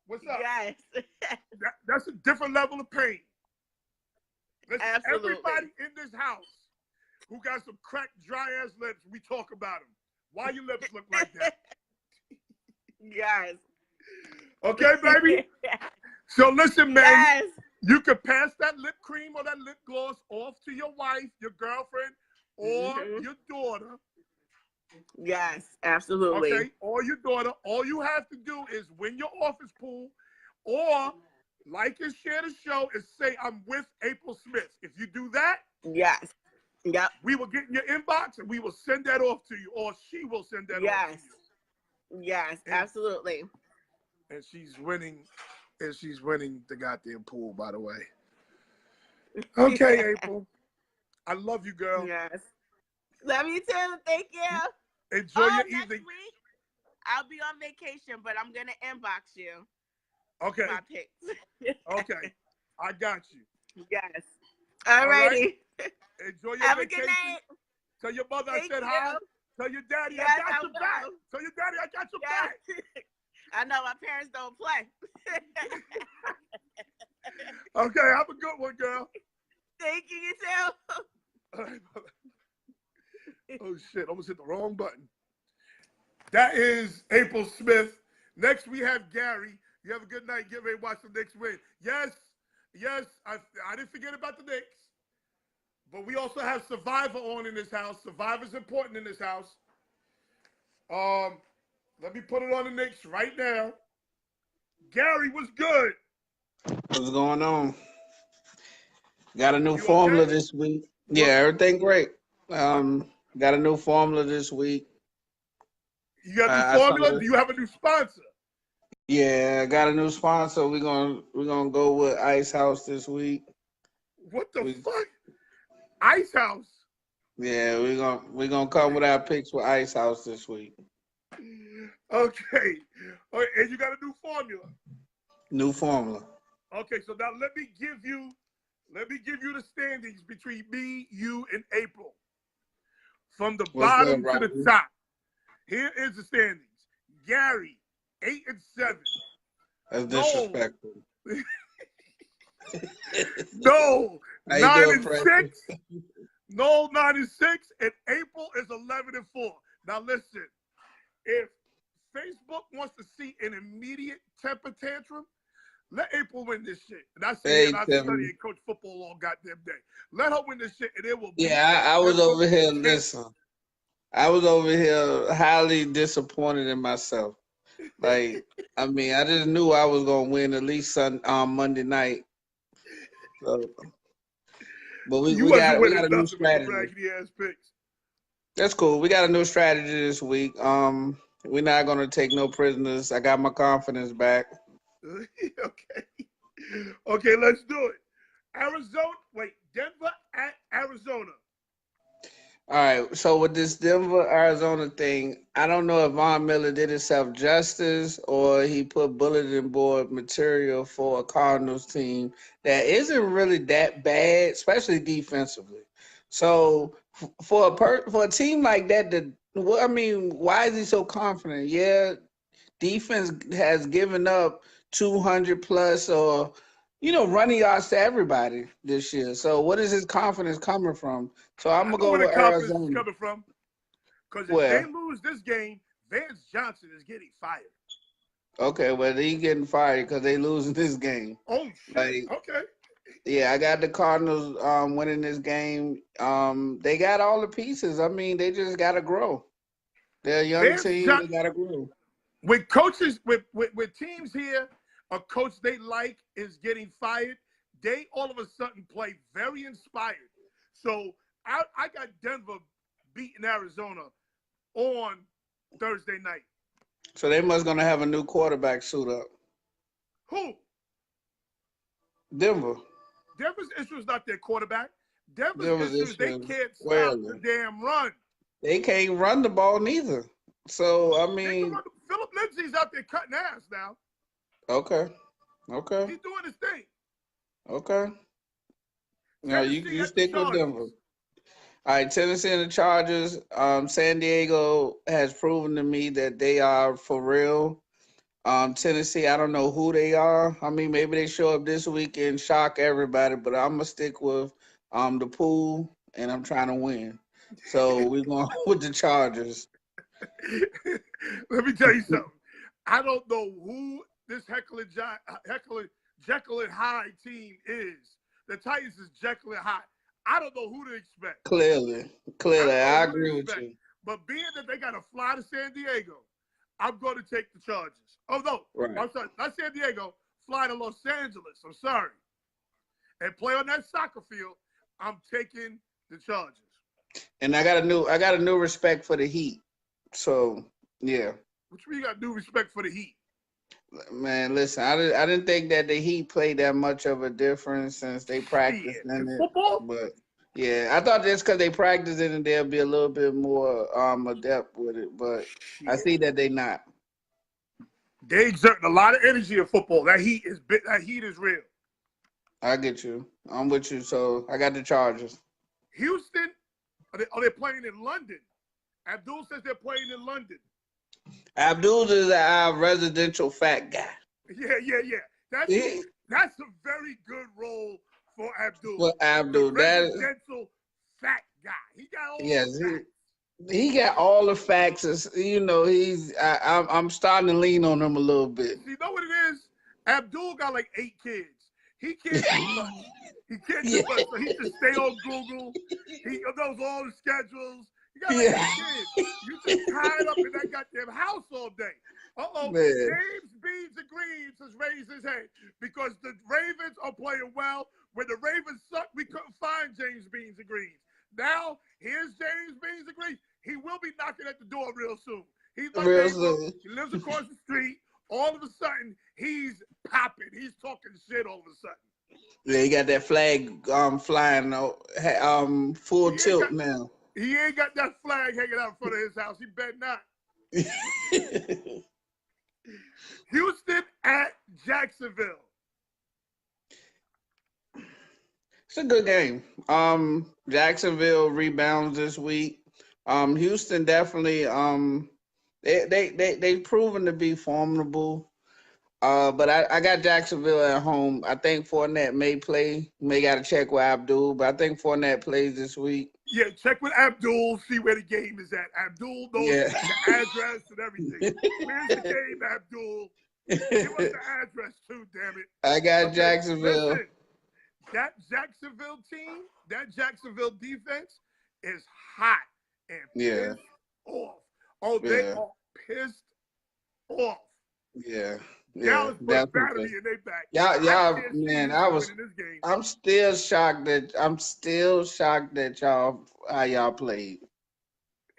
What's up? Yes. That's a different level of pain. Listen, absolutely. Everybody in this house who got some cracked, dry-ass lips, we talk about them. Why your lips look like that? Yes. Okay, baby? So listen, man. You can pass that lip cream or that lip gloss off to your wife, your girlfriend, or your daughter. Yes, absolutely. Okay, or your daughter. All you have to do is win your office pool or like and share the show and say, I'm with April Smith. If you do that, yes. Yep. We will get in your inbox and we will send that off to you, or she will send that off to you. Yes, absolutely. And she's winning the goddamn pool, by the way. Okay, April. I love you, girl. Yes. Love you too. Thank you. Enjoy your next evening. Week, I'll be on vacation, but I'm gonna inbox you. Okay. My picks. Okay. I got you. Yes. All righty. Enjoy your Have vacation. A good night. Tell your mother I said you. hi. Tell your daddy I got your back. Tell your daddy I got your back. I know my parents don't play. Okay, have a good one, girl. Thank you, you too. Oh shit, almost hit the wrong button. That is April Smith. Next we have Gary. You have a good night. Get ready to watch the Knicks win. Yes, I didn't forget about the Knicks. But we also have Survivor on in this house. Survivor's important in this house. Let me put it on the Knicks right now. Gary, what's good? What's going on? Got a new formula this week. Yeah, everything great. Got a new formula this week. You got a new formula? Do you have a new sponsor? Yeah, I got a new sponsor. We're gonna go with Ice House this week. What the fuck? Ice House? Yeah, we're gonna come with our picks with Ice House this week. Okay. And you got a new formula. New formula. Okay, so now let me give you the standings between me, you, and April. From the bottom to the top. Here is the standings. Gary, 8-7. That's disrespectful. No, How you doing, 9-6. No, 9-6, and April is 11-4. Now listen, if Facebook wants to see an immediate temper tantrum, let April win this shit. And I see her studying coach football all goddamn day. Let her win this shit, and it will be. Yeah, I was over here. Listen, I was over here highly disappointed in myself. Like, I mean, I just knew I was gonna win at least Monday night. So, but we got a new strategy. That's cool. We got a new strategy this week. We're not gonna take no prisoners. I got my confidence back. Okay, let's do it. Denver at Arizona. All right, so with this Denver, Arizona thing, I don't know if Von Miller did himself justice or he put bulletin board material for a Cardinals team that isn't really that bad, especially defensively. So for a team like that, I mean, why is he so confident? Yeah, defense has given up 200 plus or running yards to everybody this year. So what is his confidence coming from? So I'm gonna go with Arizona. Coming from, because if they lose this game, Vance Johnson is getting fired. Okay, well he getting fired because they losing this game. Oh shit! Okay. Yeah, I got the Cardinals winning this game. They got all the pieces. I mean, they just gotta grow. They're a young team. They gotta grow. With coaches, with teams here, a coach they like is getting fired. They all of a sudden play very inspired. So I got Denver beating Arizona on Thursday night. So they must gonna have a new quarterback suit up. Who? Denver. Denver's issue is not their quarterback. Denver's issue is they can't stop the damn run. They can't run the ball neither. So I mean, Philip Lindsay's out there cutting ass now. Okay. He's doing his thing. Okay. Now you stick with Denver. All right, Tennessee and the Chargers. San Diego has proven to me that they are for real. Tennessee, I don't know who they are. I mean, maybe they show up this week and shock everybody, but I'm gonna stick with the pool, and I'm trying to win. So we're going with the Chargers. Let me tell you something. I don't know who this Jekyll and Hyde team is. The Titans is Jekyll and Hyde. I don't know who to expect. Clearly, I agree with you. But being that they got to fly to San Diego, I'm going to take the Chargers. Oh, no. Right. I'm sorry. Not San Diego. Fly to Los Angeles. I'm sorry. And play on that soccer field. I'm taking the Chargers. And I got a new respect for the Heat. So, yeah. What you mean you got new respect for the Heat? Man, listen, I didn't think that the Heat played that much of a difference since they practiced in it. Football? But yeah, I thought just because they practiced it and they'll be a little bit more adept with it. But I see that they not. They exerting a lot of energy in football. That heat is real. I get you. I'm with you. So I got the Chargers. Houston, are they playing in London? Abdul says they're playing in London. Abdul is our residential fat guy. Yeah. That's a very good role for Abdul. For Abdul, residential fat guy. He got all the facts. He got all the facts. I'm starting to lean on him a little bit. You know what it is? Abdul got like 8 kids. He can't do much. He can't do much. So he just stay on Google. He knows all the schedules. You got like 8 kids. You just tied up in that goddamn house all day. James Beans and Greens has raised his head because the Ravens are playing well. When the Ravens sucked, we couldn't find James Beans and Greens. Now, here's James Beans and Greens. He will be knocking at the door real soon. He's my neighbor. He lives across the street. All of a sudden, he's popping. He's talking shit all of a sudden. Yeah, he got that flag flying full tilt now. He ain't got that flag hanging out in front of his house. He better not. Houston at Jacksonville. It's a good game. Jacksonville rebounds this week. Houston definitely they've proven to be formidable. But I got Jacksonville at home. I think Fournette may play. May got to check with Abdul, but I think Fournette plays this week. Yeah, check with Abdul, see where the game is at. Abdul knows Yeah. the address and everything. Where's the game, Abdul? Give us the address too, damn it. I got Okay, Jacksonville. listen, that Jacksonville team, that Jacksonville defense is hot and pissed off. Oh, they are pissed off. Yeah. Dallas put a battery in their back. Y'all, man, I'm still shocked that y'all how y'all played.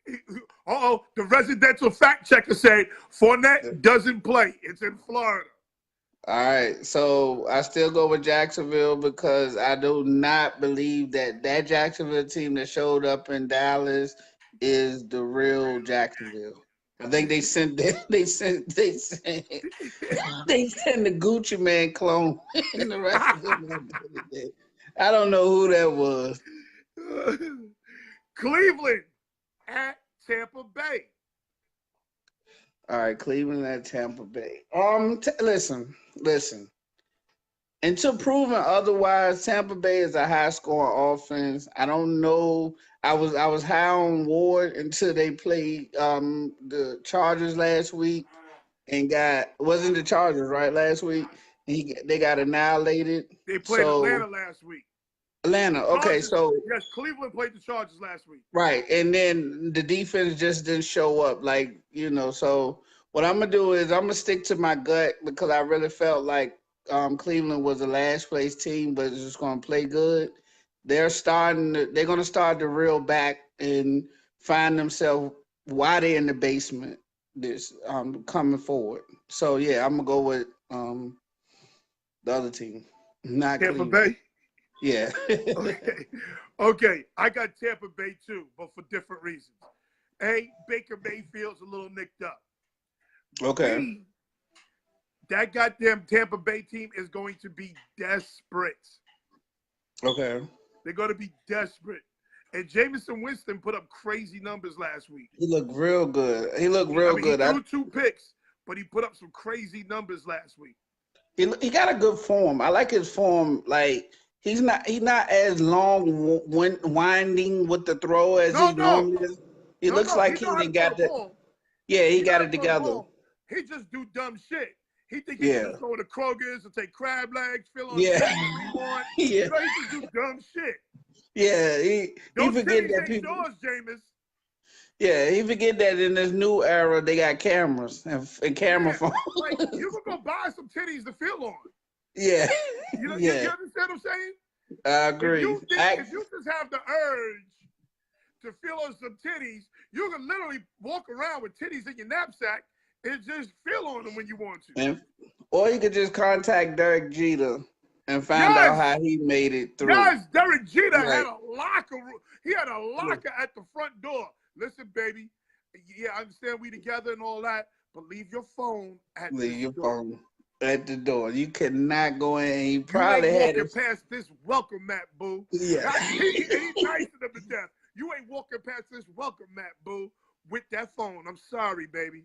The residential fact checker said Fournette doesn't play. It's in Florida. All right, so I still go with Jacksonville because I do not believe that Jacksonville team that showed up in Dallas is the real Jacksonville. I think they sent the Gucci Man clone in the rest of them. I don't know who that was. Cleveland at Tampa Bay. All right, Cleveland at Tampa Bay. Listen. Until proven otherwise, Tampa Bay is a high-scoring offense. I don't know. I was high on Ward until they played the Chargers last week and wasn't the Chargers right last week? They got annihilated. They played Atlanta last week. Atlanta. Okay, so yes, Cleveland played the Chargers last week. Right, and then the defense just didn't show up. So what I'm gonna do is I'm gonna stick to my gut because I really felt like Cleveland was a last place team, but it's just gonna play good. They're gonna start to reel back and find themselves why they're in the basement. This coming forward. So yeah, I'm gonna go with the other team, not Tampa Cleveland. Bay. Yeah. Okay. I got Tampa Bay too, but for different reasons. A, Baker Mayfield's a little nicked up. Okay. B, that goddamn Tampa Bay team is going to be desperate. Okay. They're going to be desperate. And Jameson Winston put up crazy numbers last week. He looked real good. He good. He threw 2 picks, but he put up some crazy numbers last week. He got a good form. I like his form. Like he's not as long winding with the throw as he normally is. He looks like he got that. Yeah, he got it together. He just do dumb shit. He think he can just go to Kroger's and take crab legs, fill on yeah. He just do dumb shit. Yeah, he forget that people. Doors, Jameis. Yeah, he forget that in this new era they got cameras and camera phones. Like you can go buy some titties to feel on. Yeah. You understand what I'm saying? I agree. If you just have the urge to feel on some titties, you can literally walk around with titties in your knapsack and just feel on them when you want to. Or you could just contact Derek Jeter and find out how he made it through. Yes, Derek Jeter had a locker room. He had a locker at the front door. Listen, baby. Yeah, I understand we together and all that, but leave your phone at the door. You cannot go in. He probably had walking past this welcome mat, boo. Yeah. He's nice to them to death. You ain't walking past this welcome mat, boo, with that phone. I'm sorry, baby.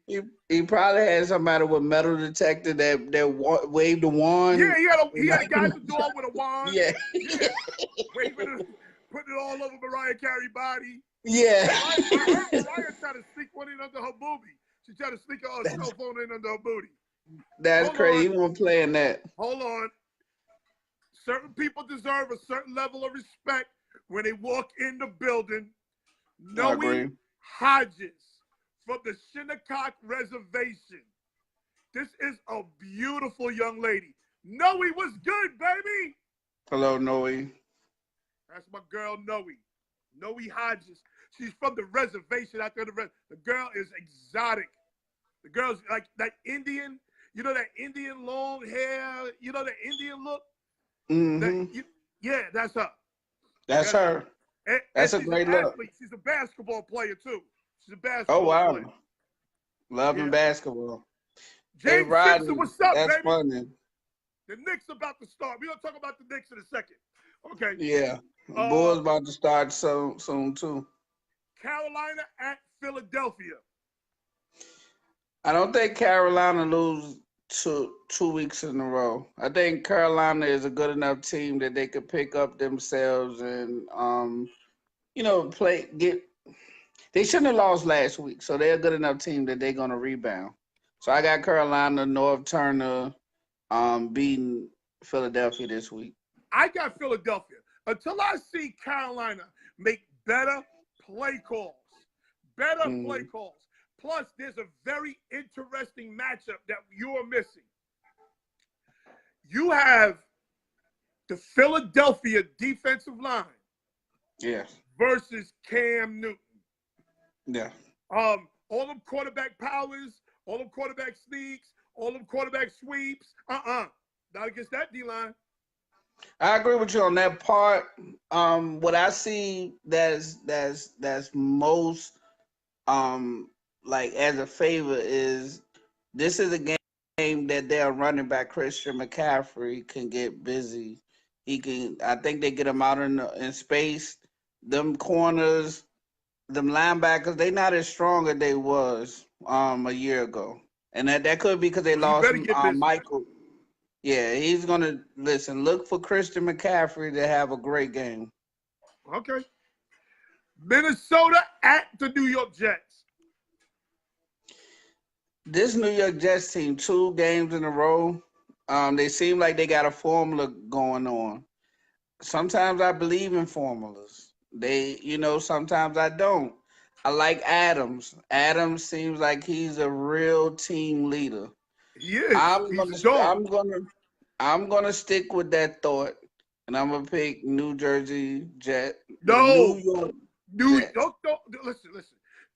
He probably had somebody with metal detector that waved a wand. Yeah, he had a guy at the door with a wand. Yeah. Waving it, putting it all over Mariah Carey's body. Yeah. Mariah tried to sneak one in under her boobie. She tried to sneak her cell phone in under her booty. That's crazy. You won't play in that. Hold on. Certain people deserve a certain level of respect when they walk in the building. Noe Hodges from the Shinnecock Reservation. This is a beautiful young lady. Noe was good, baby. Hello, Noe. That's my girl, Noe. Noe Hodges. She's from the reservation out there. The girl is exotic. The girl's like that Indian, you know, that Indian long hair, you know, that Indian look? Mm-hmm. That's her. That's her. That's a great look. She's a basketball player, too. She's a basketball player. Loving basketball. James Simpson, what's up, that's baby? Funny. The Knicks about to start. We're going to talk about the Knicks in a second. Okay. Yeah. The Bulls about to start soon, too. Carolina at Philadelphia. I don't think Carolina lose two weeks in a row. I think Carolina is a good enough team that they could pick up themselves and play get. They shouldn't have lost last week, so they're a good enough team that they're gonna rebound. So I got Carolina, North Turner, beating Philadelphia this week. I got Philadelphia. Until I see Carolina make better play calls. Better play calls. Plus, there's a very interesting matchup that you're missing. You have the Philadelphia defensive line versus Cam Newton. Yeah. All them quarterback powers, all them quarterback sneaks, all them quarterback sweeps. Not against that D-line. I agree with you on that part. What I see that's most like as a favor is this is a game that their running back Christian McCaffrey can get busy. He can. I think they get him out in space. Them corners, them linebackers, they not as strong as they was a year ago, and that could be because they lost Michael. Yeah, he's gonna look for Christian McCaffrey to have a great game. Okay. Minnesota at the New York Jets. This New York Jets team, 2 games in a row, they seem like they got a formula going on. Sometimes I believe in formulas. Sometimes I don't. I like Adams. Adams seems like he's a real team leader. He is. I'm gonna stick with that thought, and I'm gonna pick New Jersey Jet. No, New York. Don't listen.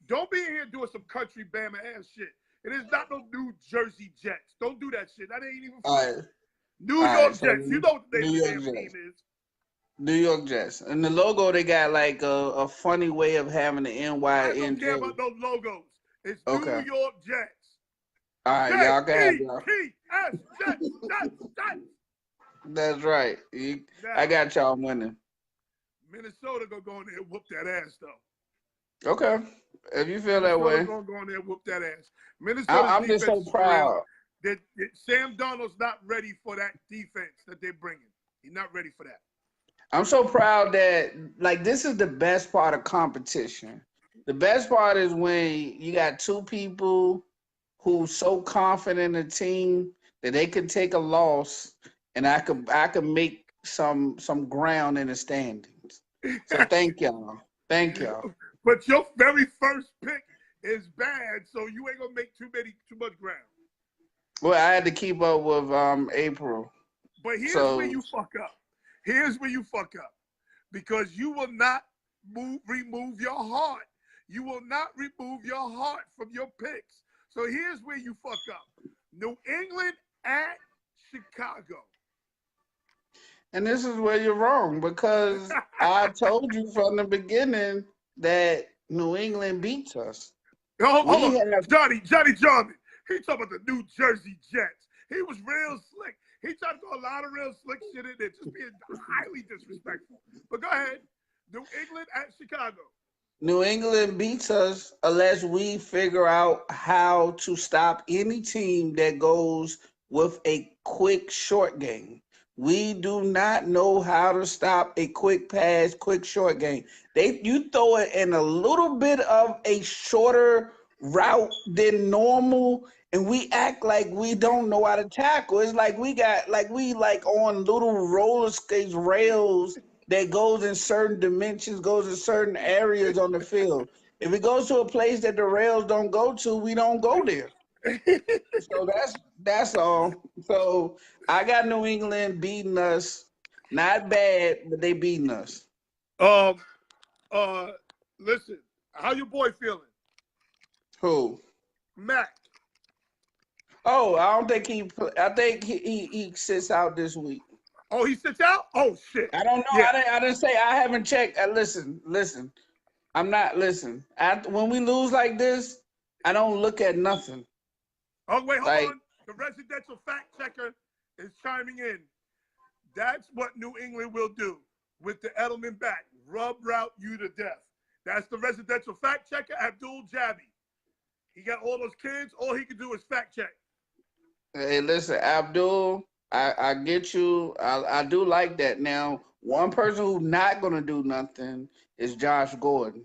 Don't be in here doing some country Bama ass shit. It is not no New Jersey Jets. Don't do that shit. That ain't even funny. New York Jets. You know what the name of the damn team is. New York Jets. And the logo, they got like a funny way of having the NYNJ. I don't care about those logos. It's New York Jets. All right, y'all can have y'all. Jets. That's right. I got y'all winning. Minnesota gonna go in there and whoop that ass though. Okay, if you feel that way. Gonna go in there and whoop that ass. Minnesota's I'm just so proud. That Sam Darnold's not ready for that defense that they're bringing. He's not ready for that. I'm so proud that this is the best part of competition. The best part is when you got 2 people who's so confident in the team that they can take a loss, and I could make some ground in the standings. So thank y'all. But your very first pick is bad, so you ain't gonna make too much ground. Well, I had to keep up with APRYL. But here's where you fuck up. Because you will not remove your heart. You will not remove your heart from your picks. So here's where you fuck up. New England at Chicago. And this is where you're wrong, because I told you from the beginning that New England beats us. Hold on. Johnny Jarman. He talking about the New Jersey Jets. He was real slick. He tried to throw a lot of real slick shit in there, just being highly disrespectful. But go ahead. New England at Chicago. New England beats us unless we figure out how to stop any team that goes with a quick short game. We do not know how to stop a quick pass, quick short game. You throw it in a little bit of a shorter route than normal, and we act like we don't know how to tackle. It's like we on little roller skates rails that goes in certain dimensions, goes in certain areas on the field. If it goes to a place that the rails don't go to, we don't go there. So that's all. So I got New England beating us. Not bad, but they beating us. Listen, how your boy feeling? Who? Mac. Oh, I don't think I think he sits out this week. Oh, he sits out? Oh shit. I don't know. Yeah. I didn't say. I haven't checked. Listen. I'm not when we lose like this, I don't look at nothing. Oh wait, hold on. The residential fact checker is chiming in. That's what New England will do with the Edelman back. Rub route you to death. That's the residential fact checker, Abdul Jabi. He got all those kids. All he can do is fact check. Hey, listen, Abdul, I get you. I do like that. Now, one person who's not gonna do nothing is Josh Gordon,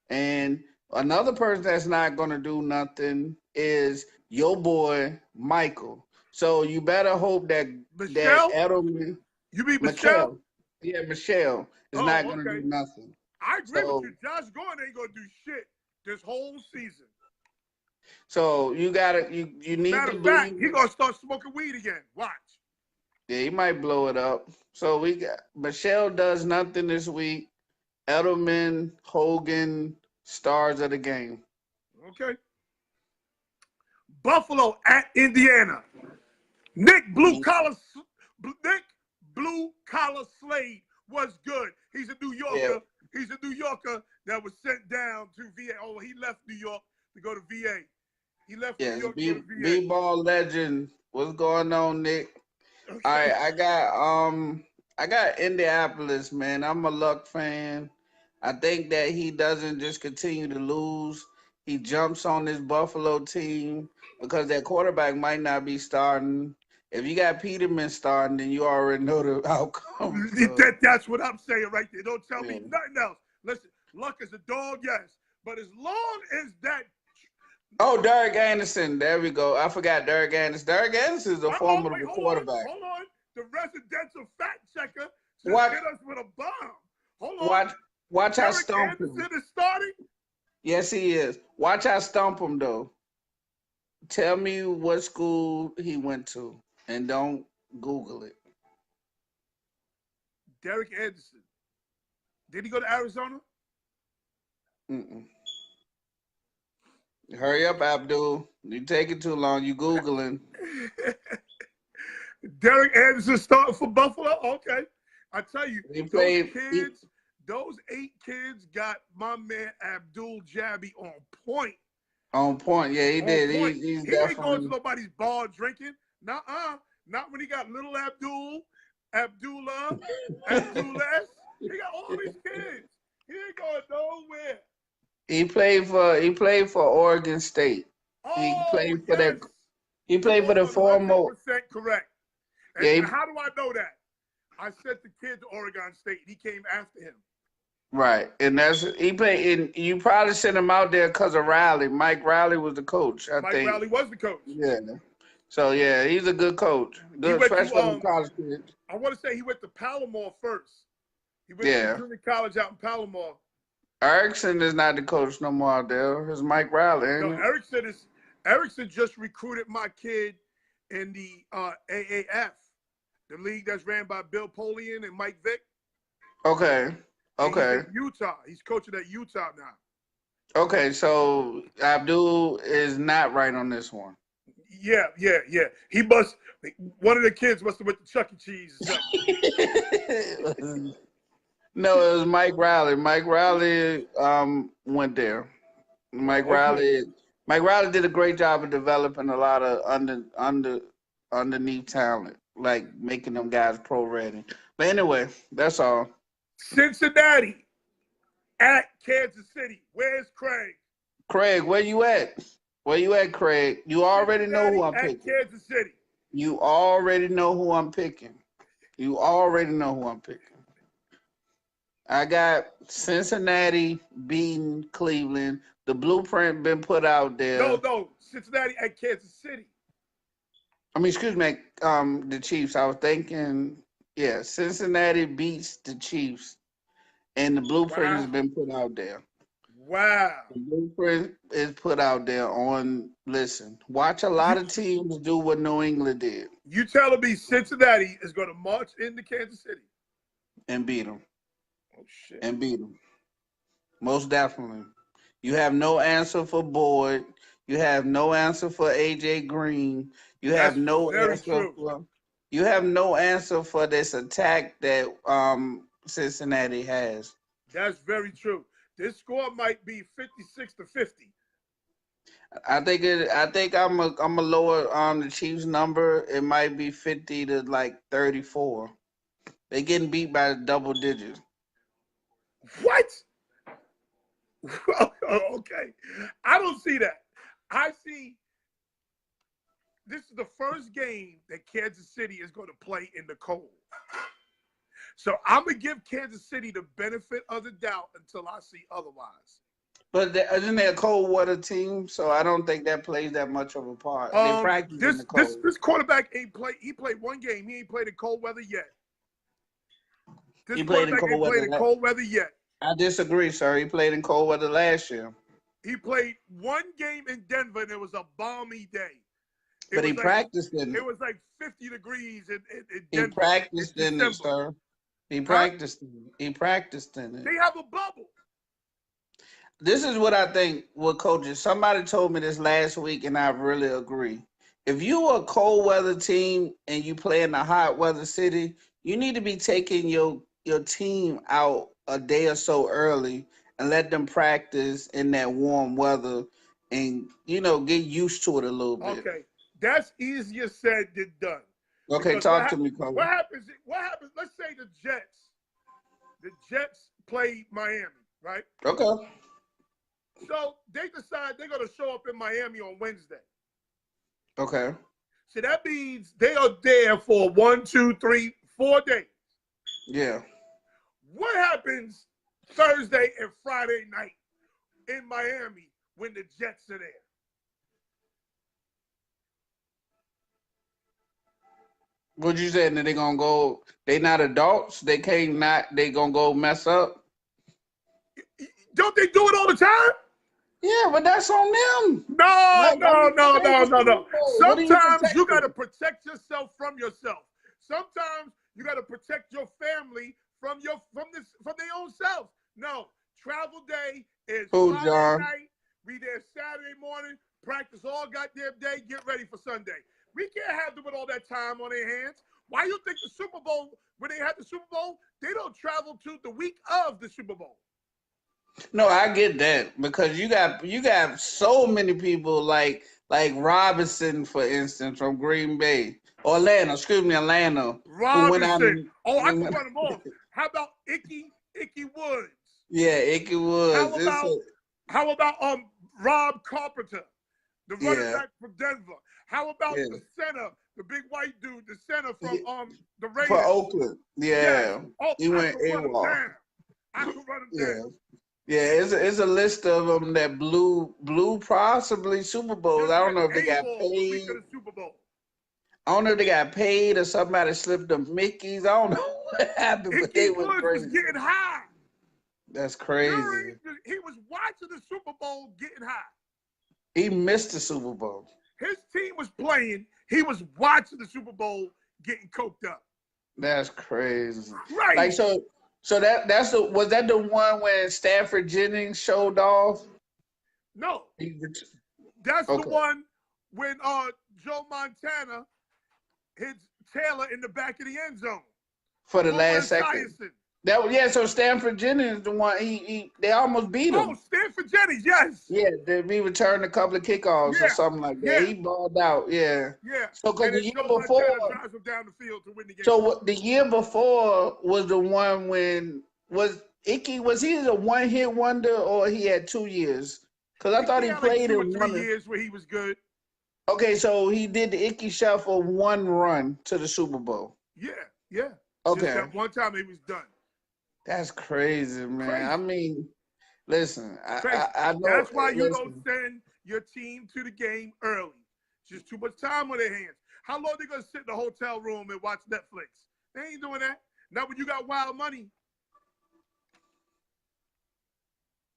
and another person that's not gonna do nothing is your boy Michael. So you better hope that Michelle? Edelman, You mean Michelle? Michael, yeah, Michelle is not Oh, gonna do okay. nothing. I agree with you. So Josh Gordon ain't gonna do shit this whole season. so you need Matter to of fact, believe. he gonna start smoking weed again. Watch. Yeah, he might blow it up. So we got Michelle does nothing this week. Edelman, Hogan, stars of the game. Okay. Buffalo at Indiana. Nick Blue Collar Slade was good. He's a New Yeah. Yorker. He's a New Yorker that was sent down to VA. Oh, he left New York to go to VA. He left New Yes, York to go to B VA. ball legend. What's going on, Nick? All right, Okay. I got Indianapolis, man. I'm a Luck fan. I think that he doesn't just continue to lose. He jumps on this Buffalo team because that quarterback might not be starting. If you got Peterman starting, then you already know the outcome. So That's what I'm saying right there. Don't tell yeah. me nothing else. Listen, Luck is a dog, yes. But as long as that Oh, Derek Anderson. There we go. I forgot Derek Anderson. Derek Anderson is a wait, formidable quarterback. hold on. The residential fact checker just Watch, hit us with a bomb. Hold on. watch, watch how Derek stomp Anderson him. is starting? Yes, he is. Watch how stomp him though. Tell me what school he went to, and don't Google it. Derek Anderson. Did he go to Arizona? Mm-mm. Hurry up, Abdul. You taking too long. You Googling. Derek Anderson starting for Buffalo? Okay. I tell you, He those played. kids, those 8 kids got my man Abdul Jabby on point. On point. Yeah, he On did. point. He's He ain't going to definitely nobody's bar drinking. Nuh-uh. Not when he got little Abdul, Abdullah, Abdullah. He got all these kids. He ain't going nowhere. he played for Oregon State. He Oh, played for yes. the he You played for the are former 100% correct. yeah, And how do I know that? I sent the kid to Oregon State. He came after him. right. And that's he played and you probably sent him out there because of Riley. Mike Riley was the coach, I Mike think. Riley was the coach. Yeah. So yeah, he's a good coach. He Good, went especially for to the college kids. I want to say he went to Palomar first. He went to Yeah. junior college out in Palomar. Erickson is not the coach no more out there. It's Mike Riley, No, ain't it? Erickson just recruited my kid in the AAF, the league that's ran by Bill Polian and Mike Vick. Okay. And he's Okay. in Utah. He's coaching at Utah now. Okay. So Abdul is not right on this one. Yeah. He must. One of the kids must have went to Chuck E. Cheese or something. No, it was Mike Riley. Mike Riley went there. Mike Oh, okay. Riley Mike Riley did a great job of developing a lot of underneath talent, like making them guys pro ready. But anyway, that's all. Cincinnati at Kansas City. Where's Craig? Craig, where you at? Where you at, Craig? You already know who Cincinnati I'm at picking. Kansas City. You already know who I'm picking. You already know who I'm picking. I got Cincinnati beating Cleveland. The blueprint been put out there. No. Cincinnati at Kansas City. I mean, excuse me, the Chiefs. I was thinking, yeah, Cincinnati beats the Chiefs, and the blueprint has Wow. been put out there. Wow. The blueprint is put out there on. Listen, watch a lot of teams do what New England did You telling me Cincinnati is going to march into Kansas City? and beat them. Oh, shit. And beat them. Most definitely. You have no answer for Boyd. You have no answer for AJ Green. You That's have no very answer true. for you have no answer for this attack that Cincinnati has. That's very true. This score might be 56-50. I think I'm a lower the Chiefs number. It might be 50 to like 34. They getting beat by double digits. What? Okay. I don't see that. I see this is the first game that Kansas City is going to play in the cold. So I'm going to give Kansas City the benefit of the doubt until I see otherwise. But isn't they a cold weather team? So I don't think that plays that much of a part. They practice in the cold. This quarterback ain't played. He played one game. He ain't played in cold weather yet. This quarterback ain't played in cold weather yet. I disagree, sir. He played in cold weather last year. He played one game in Denver, and it was a balmy day. But he practiced in it. It was like 50 degrees in He Denver. practiced in it, sir. He practiced in it. He practiced in it. They have a bubble. This is what I think with coaches. Somebody told me this last week, and I really agree. If you're a cold weather team and you play in a hot weather city, you need to be taking your team out a day or so early and let them practice in that warm weather and, you know, get used to it a little bit. Okay. That's easier said than done. Okay, because talk to me, Coach. What happens? Let's say the Jets play Miami, right? Okay. So they decide they're going to show up in Miami on Wednesday. Okay. So that means they are there for 1, 2, 3, 4 days. Yeah. What happens Thursday and Friday night in Miami when the Jets are there? What you saying? That they gonna go? They not adults. They gonna go mess up. Don't they do it all the time? Yeah, but that's on them. No. Sometimes you got to them? protect yourself from yourself. Sometimes you got to protect your family from their own selves. No, travel day is Friday night. Be there Saturday morning. Practice all goddamn day. Get ready for Sunday. We can't have them with all that time on their hands. Why you think the Super Bowl, when they had the Super Bowl, they don't travel to the week of the Super Bowl? No, I get that because you got so many people like Robinson, for instance, from Green Bay, Atlanta. Robinson. I can run them off. How about Icky Woods? Yeah, Icky Woods. How about Rob Carpenter, the running back from Denver? How about the center, the big white dude, the center from the Raiders? For Oakland. Yeah. Oh, he went AWOL. I can run him down. Yeah, it's a list of them that blew possibly Super Bowls. I don't know if they got paid. I don't know if they got paid or somebody slipped them Mickeys. I don't know what happened, but they was crazy. Was getting high. That's crazy. He was watching the Super Bowl getting high. He missed the Super Bowl. His team was playing. He was watching the Super Bowl getting coked up. That's crazy. Right. Like so was that the one when Stanford Jennings showed off? No. That's the one when Joe Montana hits Taylor in the back of the end zone. For the last second. So Stanford Jennings, the one they almost beat him. Oh, Stanford Jennings, yes. Yeah, he returned a couple of kickoffs or something like that. Yeah. He balled out, yeah. Yeah. So because the year before, drives him down the field to win the game. So the year before was the one when was he a one-hit wonder or he had 2 years? Because I thought he played like 2 or 3 years where he was good. Okay, so he did the Icky Shuffle one run to the Super Bowl. Yeah. Okay. Just that one time he was done. That's crazy, man. I mean, listen, I know. That's why you don't send your team to the game early. It's just too much time on their hands. How long they gonna sit in the hotel room and watch Netflix? They ain't doing that. Not when you got wild money.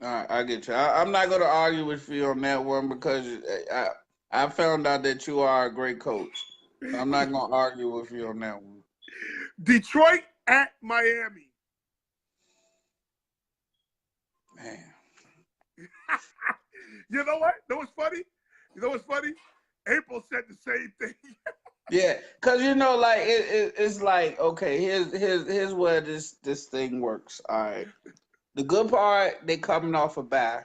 All right, I get you. I'm not gonna argue with you on that one because I found out that you are a great coach. I'm not gonna argue with you on that one. Detroit at Miami. Man. You know what? You know what's funny? April said the same thing. Yeah, because like it's like, okay, here's where this thing works. All right. The good part, they coming off a bye.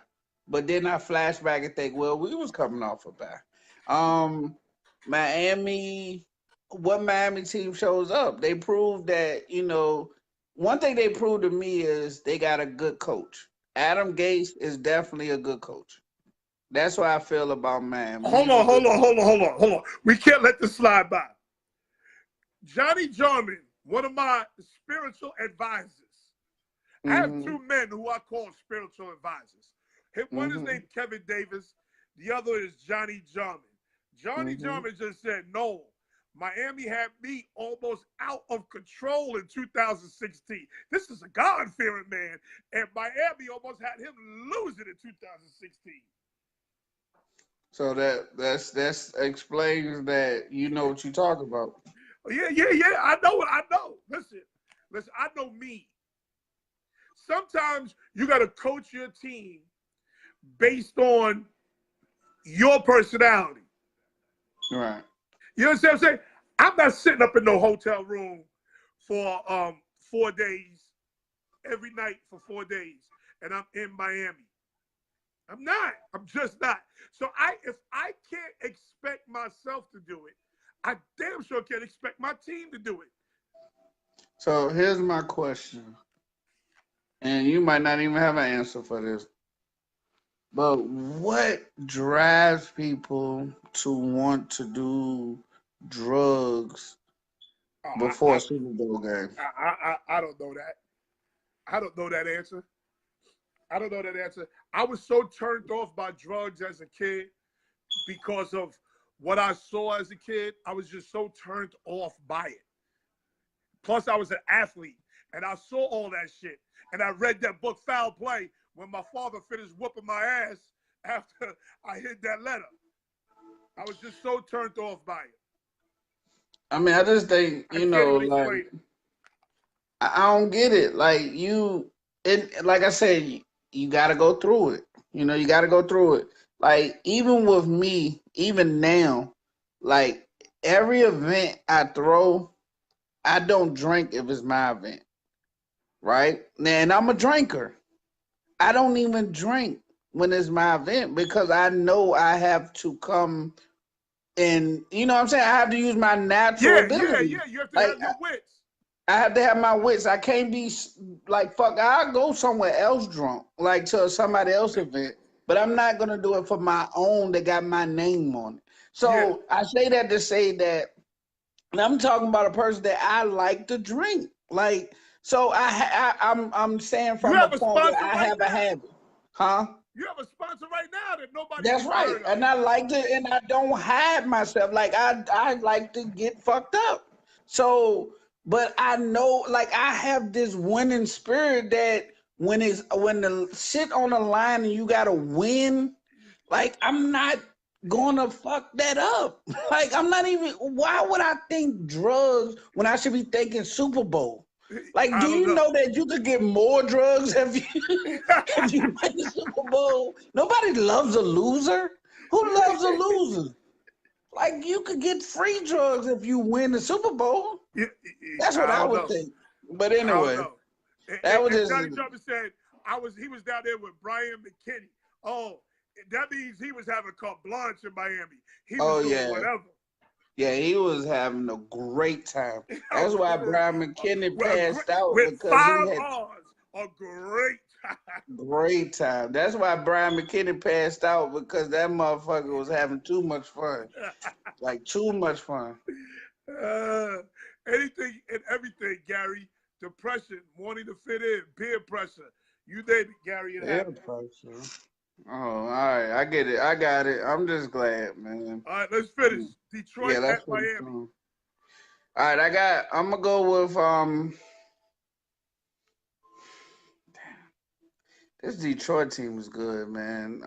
But then I flash back and think, well, we was coming off a bye. Miami team shows up? They proved that, one thing they proved to me is they got a good coach. Adam Gase is definitely a good coach. That's what I feel about Miami. Hold on. We can't let this slide by. Johnny Jarman, one of my spiritual advisors. I have two men who I call spiritual advisors. One is named Kevin Davis. The other is Johnny Jarman. Johnny Jarman just said, no, Miami had me almost out of control in 2016. This is a God-fearing man, and Miami almost had him losing in 2016. So that explains that you know what you talk about. Yeah. I know what I know. Listen, I know me. Sometimes you got to coach your team based on your personality. Right. You know what I'm saying? I'm not sitting up in no hotel room for 4 days, every night for 4 days, and I'm in Miami. I'm not. I'm just not. So if I can't expect myself to do it, I damn sure can't expect my team to do it. So here's my question, and you might not even have an answer for this. But what drives people to want to do drugs before a Super Bowl game? I don't know that. I don't know that answer. I was so turned off by drugs as a kid because of what I saw as a kid. I was just so turned off by it. Plus, I was an athlete, and I saw all that shit. And I read that book, Foul Play, when my father finished whooping my ass after I hit that letter. I was just so turned off by it. I mean, I just think, I can't even explain it. I don't get it. Like I said, you got to go through it. You know, you got to go through it. Like, even with me, even now, like, every event I throw, I don't drink if it's my event, right? And I'm a drinker. I don't even drink when it's my event because I know I have to come and, you know what I'm saying? I have to use my natural ability. Yeah. You have to have your wits. I have to have my wits. I can't be like, fuck, I'll go somewhere else drunk, like to somebody else's event, but I'm not going to do it for my own that got my name on it. So I say that to say that, and I'm talking about a person that I like to drink. Like, so I'm saying from a point where I have a habit. Huh? You have a sponsor right now that nobody. That's right. And I like to, and I don't hide myself. Like I like to get fucked up. So, but I know, like I have this winning spirit that when the shit on the line and you gotta win, like I'm not gonna fuck that up. Like I'm not even. Why would I think drugs when I should be thinking Super Bowl? Like, do you know that you could get more drugs if you win the Super Bowl? Nobody loves a loser. Who loves a loser? Like, you could get free drugs if you win the Super Bowl. That's what I would think. But anyway, that was just. Johnny Jarman said he was down there with Brian McKinney. Oh, that means he was having carte blanche in Miami. He was doing whatever. Yeah, he was having a great time. That's why Brian McKinney passed out with because 5 he had R's. A great time. Great time. That's why Brian McKinney passed out because that motherfucker was having too much fun. Like too much fun. Anything and everything, Gary. Depression, wanting to fit in, peer pressure. You name it, Gary. Peer pressure. Oh, all right. I get it. I got it. I'm just glad, man. All right, let's finish. Detroit at Miami. All right, I'm gonna go with this Detroit team is good, man.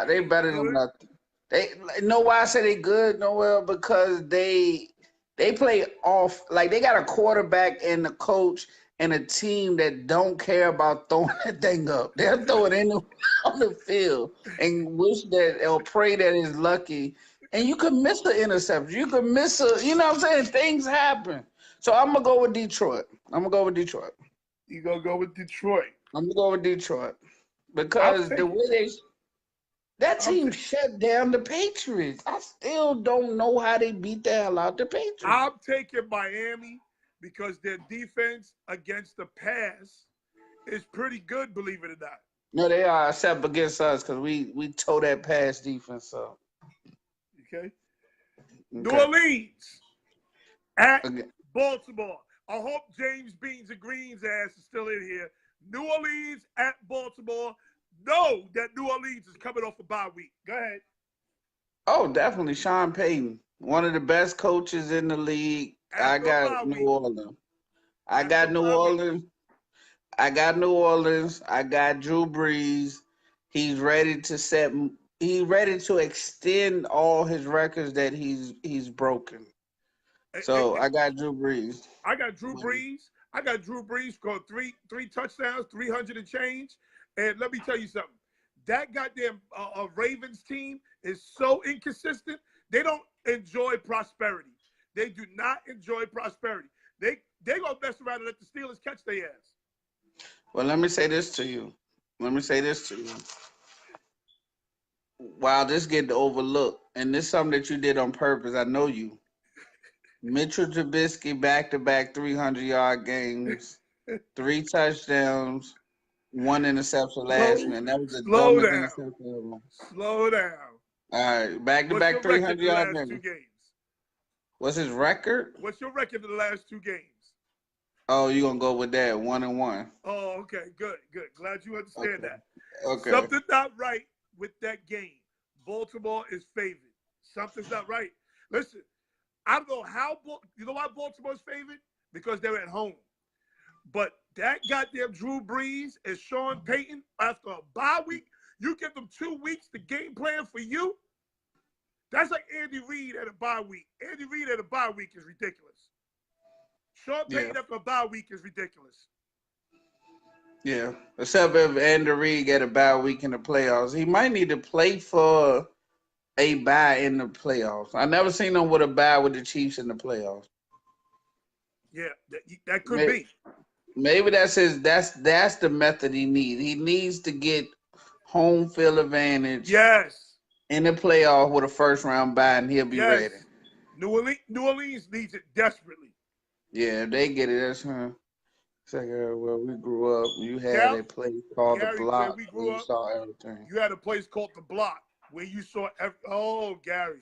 They better than nothing. They know why I say they good, Noel, because they play off, like they got a quarterback and a coach and a team that don't care about throwing that thing up. They'll throw it on the field and wish that or pray that it's lucky. And you could miss the interception. You could miss you know what I'm saying? Things happen. So I'm gonna go with Detroit. You gonna go with Detroit? I'm gonna go with Detroit. Because the way that team shut down the Patriots. I still don't know how they beat the hell out the Patriots. I'm taking Miami because their defense against the pass is pretty good, believe it or not. No, they are, except against us, because we toe that pass defense up. Okay. New Okay. Orleans at Okay. Baltimore. I hope James Beans and Green's ass is still in here. New Orleans at Baltimore. Know that New Orleans is coming off a bye week. Go ahead. Oh, definitely Sean Payton, one of the best coaches in the league. I After a got bye New week. Orleans. I After a got New bye week. Orleans. I got New Orleans. I got Drew Brees. He's ready to set. He's ready to extend all his records that he's broken. So I got Drew Brees. I got Drew Brees. I got Drew Brees scored three touchdowns, 300 and change. And let me tell you something. That goddamn Ravens team is so inconsistent. They don't enjoy prosperity. They do not enjoy prosperity. They gonna mess around and let the Steelers catch their ass. Well, let me say this to you. Wow, this getting overlooked, and this is something that you did on purpose. I know you. Mitchell Trubisky back-to-back 300-yard games, 3 touchdowns, 1 interception last week. And that was the Slow dumbest down. interception ever. Slow down. All right, What's back-to-back your record in the 300-yard last 2 games. games? What's his record? What's your record in the last 2 games? Oh, you're going to go with that, 1-1. Oh, okay, good. Glad you understand Okay. that. Okay. Something's not right with that game. Baltimore is favored. Something's not right. Listen, I don't know how. You know why Baltimore's favored? Because they're at home. But that goddamn Drew Brees and Sean Payton, after a bye week, you give them 2 weeks to game plan for you? That's like Andy Reid at a bye week. Andy Reid at a bye week is ridiculous. Sean Payton after a bye week is ridiculous. Yeah, except if Andy Reid get a bye week in the playoffs. He might need to play for a bye in the playoffs. I never seen him with a bye with the Chiefs in the playoffs. Yeah, that could be. Maybe that's the method he needs. He needs to get home field advantage. Yes. In the playoff with a first round bye, and he'll be ready. New Orleans needs it desperately. Yeah, if they get it. That's huh. It's like where we grew up. You had a place called Gary, the Block. where we grew up, saw everything. You had a place called the Block where you saw Gary.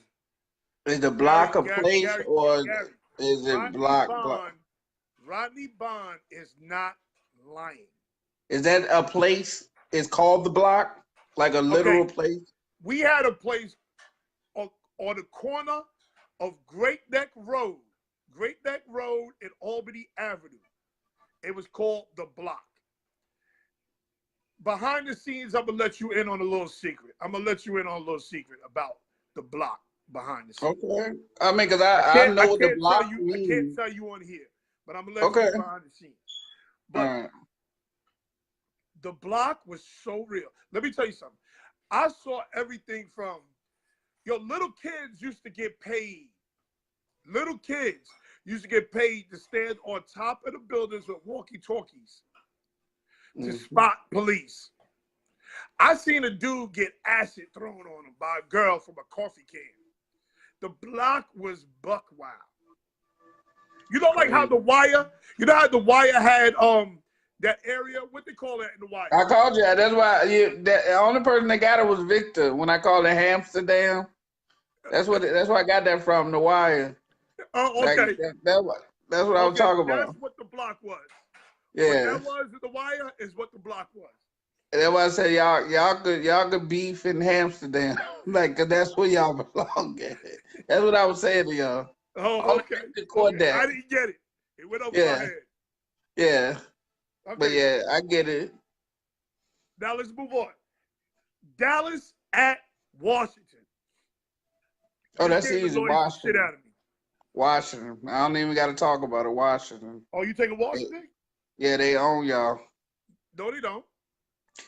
Is the Block a place or is it Block? Rodney Bond is not lying. Is that a place? It's called the Block, like a literal place. We had a place on the corner of Great Neck Road and Albany Avenue. It was called the Block. Behind the scenes, I'm gonna let you in on a little secret. About the Block behind the scenes. Okay. I mean, because I know what the Block means. I can't tell you on here, but I'm gonna let you in behind the scenes. But the Block was so real. Let me tell you something. I saw everything from little kids used to get paid. Little kids used to get paid to stand on top of the buildings with walkie-talkies to spot police. I seen a dude get acid thrown on him by a girl from a coffee can. The Block was buck wild. You know, like how The Wire, had that area, what they call that in The Wire? I called you. That's why the only person that got it was Victor. When I called it Amsterdam, that's where I got that from. The Wire. Oh, okay. That's what I was talking about. That's what the Block was. Yeah. What that was in The Wire is what the Block was. And that's why I said y'all could beef in Amsterdam, like, 'cause that's where y'all belong at. That's what I was saying to y'all. Oh, okay. I didn't get it. It went over my head. Yeah. Okay. But yeah, I get it. Now let's move on. Dallas at Washington. Oh, that's easy. Washington. Shit out of me. Washington. I don't even got to talk about it. Washington. Oh, you taking Washington? Yeah, they own y'all. No, they don't.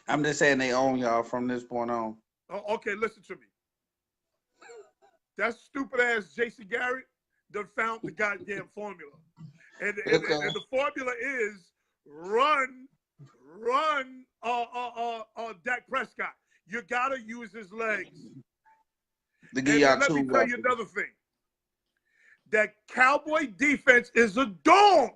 I'm just saying they own y'all from this point on. Oh, okay, listen to me. That stupid ass Jason Garrett done found the goddamn formula. And the formula is run Dak Prescott. You gotta use his legs. To give y'all let me tell you another thing. That Cowboy defense is a dog.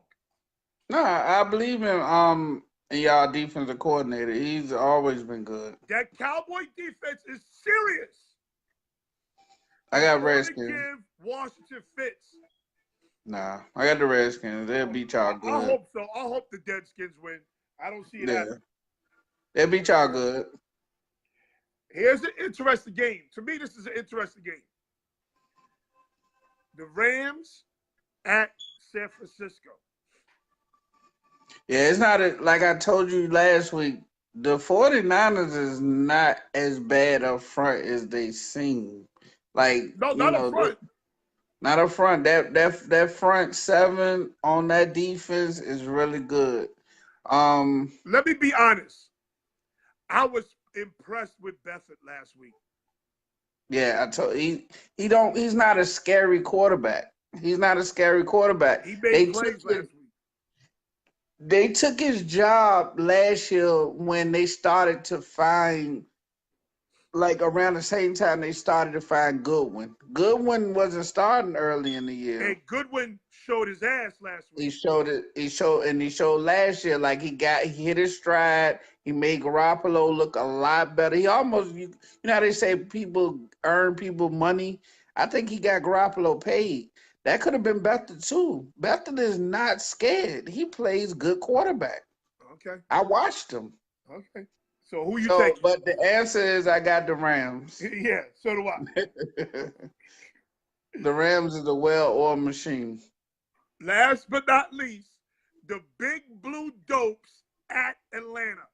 Nah, I believe in and y'all defensive coordinator. He's always been good. That Cowboy defense is serious. I They're got going to Redskins. give Washington fits. Nah, I got the Redskins. They'll beat y'all good. I hope so. I hope the Deadskins win. I don't see it happening. They'll beat y'all good. Here's an interesting game. To me, this is an interesting game. The Rams at San Francisco. Yeah, it's not like I told you last week. The 49ers is not as bad up front as they seem. Like, No, not up front. Not up front. That front seven on that defense is really good. Let me be honest. I was impressed with Beathard last week. Yeah, I told he's not a scary quarterback. He's not a scary quarterback. He made plays last week. They took his job last year when they started to find, like around the same time they started to find Goodwin. Goodwin wasn't starting early in the year. And Goodwin showed his ass last week. He showed last year, like he hit his stride. He made Garoppolo look a lot better. He almost, you know how they say people earn people money? I think he got Garoppolo paid. That could have been Beathard too. Beathard is not scared. He plays good quarterback. Okay. I watched him. Okay. So who you taking? But the answer is I got the Rams. Yeah, so do I. The Rams is a well-oiled machine. Last but not least, the Big Blue Dopes at Atlanta.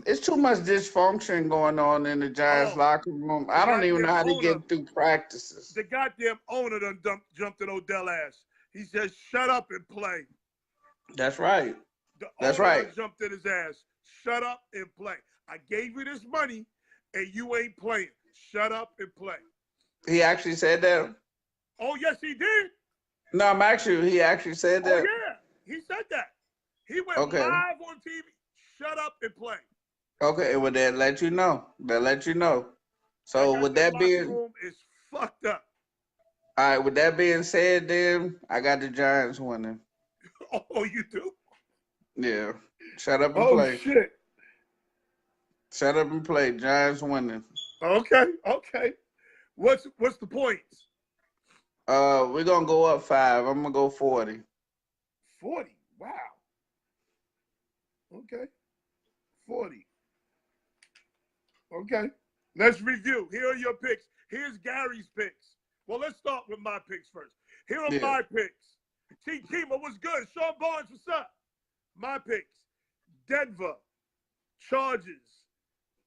It's too much dysfunction going on in the Giants locker room. I don't even know how to get through practices. The goddamn owner done jumped in Odell's ass. He said, "Shut up and play." That's right. The owner jumped in his ass. Shut up and play. I gave you this money, and you ain't playing. Shut up and play. He actually said that? Oh, yes, he did. No, he actually said that? Oh, yeah, he said that. He went live on TV. Shut up and play. Okay, well, that let you know. So with that being, room is fucked up. All right, with that being said, then I got the Giants winning. Oh, you do? Yeah. Shut up and play. Oh shit. Shut up and play. Giants winning. Okay. What's the points? We're gonna go up 5. I'm gonna go 40. 40. Wow. Okay. 40. Okay. Let's review. Here are your picks. Here's Gary's picks. Well, let's start with my picks first. Here are my picks. T. Kima, what's good? Sean Barnes, what's up? My picks. Denver, Chargers,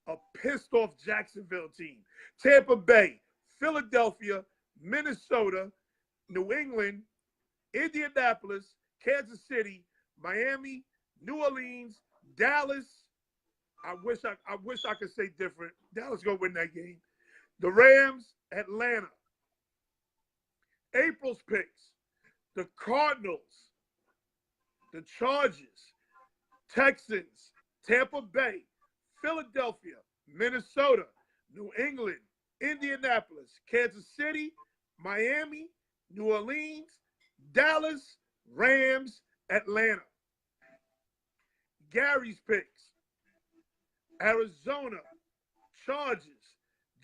a pissed off Jacksonville team. Tampa Bay, Philadelphia, Minnesota, New England, Indianapolis, Kansas City, Miami, New Orleans, Dallas. I wish I could say different. Dallas gonna win that game. The Rams, Atlanta. April's picks. The Cardinals, the Chargers, Texans, Tampa Bay, Philadelphia, Minnesota, New England, Indianapolis, Kansas City, Miami, New Orleans, Dallas, Rams, Atlanta. Gary's picks. Arizona, Chargers,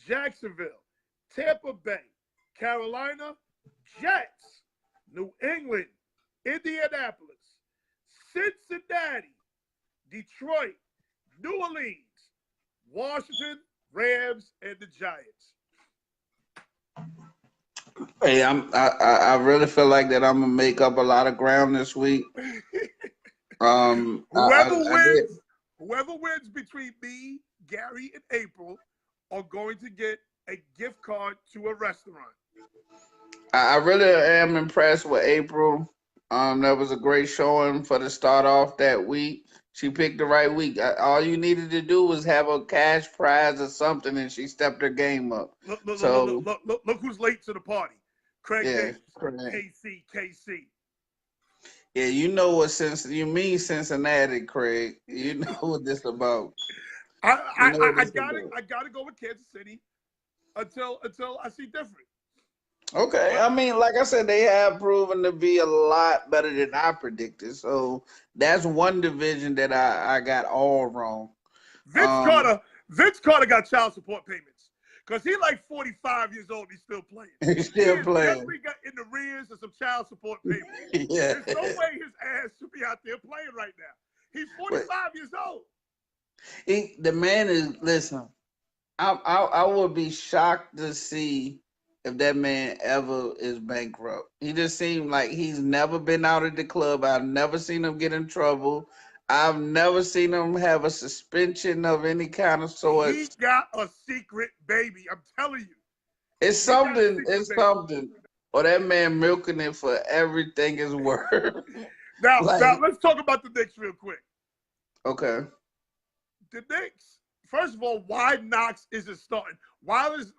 Jacksonville, Tampa Bay, Carolina, Jets, New England, Indianapolis, Cincinnati, Detroit, New Orleans, Washington, Rams, and the Giants. Hey, I really feel like that I'm gonna make up a lot of ground this week. Whoever wins between me, Gary, and April are going to get a gift card to a restaurant. I really am impressed with April. That was a great showing for the start off that week. She picked the right week. All you needed to do was have a cash prize or something, and she stepped her game up. Look who's late to the party. Craig Davis, KC. Yeah, you know what you mean Cincinnati, Craig. You know what this about. I gotta go with Kansas City until I see different. Okay, I mean, like I said, they have proven to be a lot better than I predicted. So that's one division that I got all wrong. Vince Carter, Vince Carter got child support payments because he like 45 years old. And he's still playing. He's He still has playing. definitely got in the rears of some child support payments. Yeah. There's no way his ass should be out there playing right now. He's 45 years old. The man is, listen, I would be shocked to see if that man ever is bankrupt. He just seemed like he's never been out of the club. I've never seen him get in trouble. I've never seen him have a suspension of any kind of sort. He got a secret baby. I'm telling you. It's something. It's something. Or that man milking it for everything is worth. Now let's talk about the Knicks real quick. Okay. The Knicks. First of all, why Knox isn't starting? Why is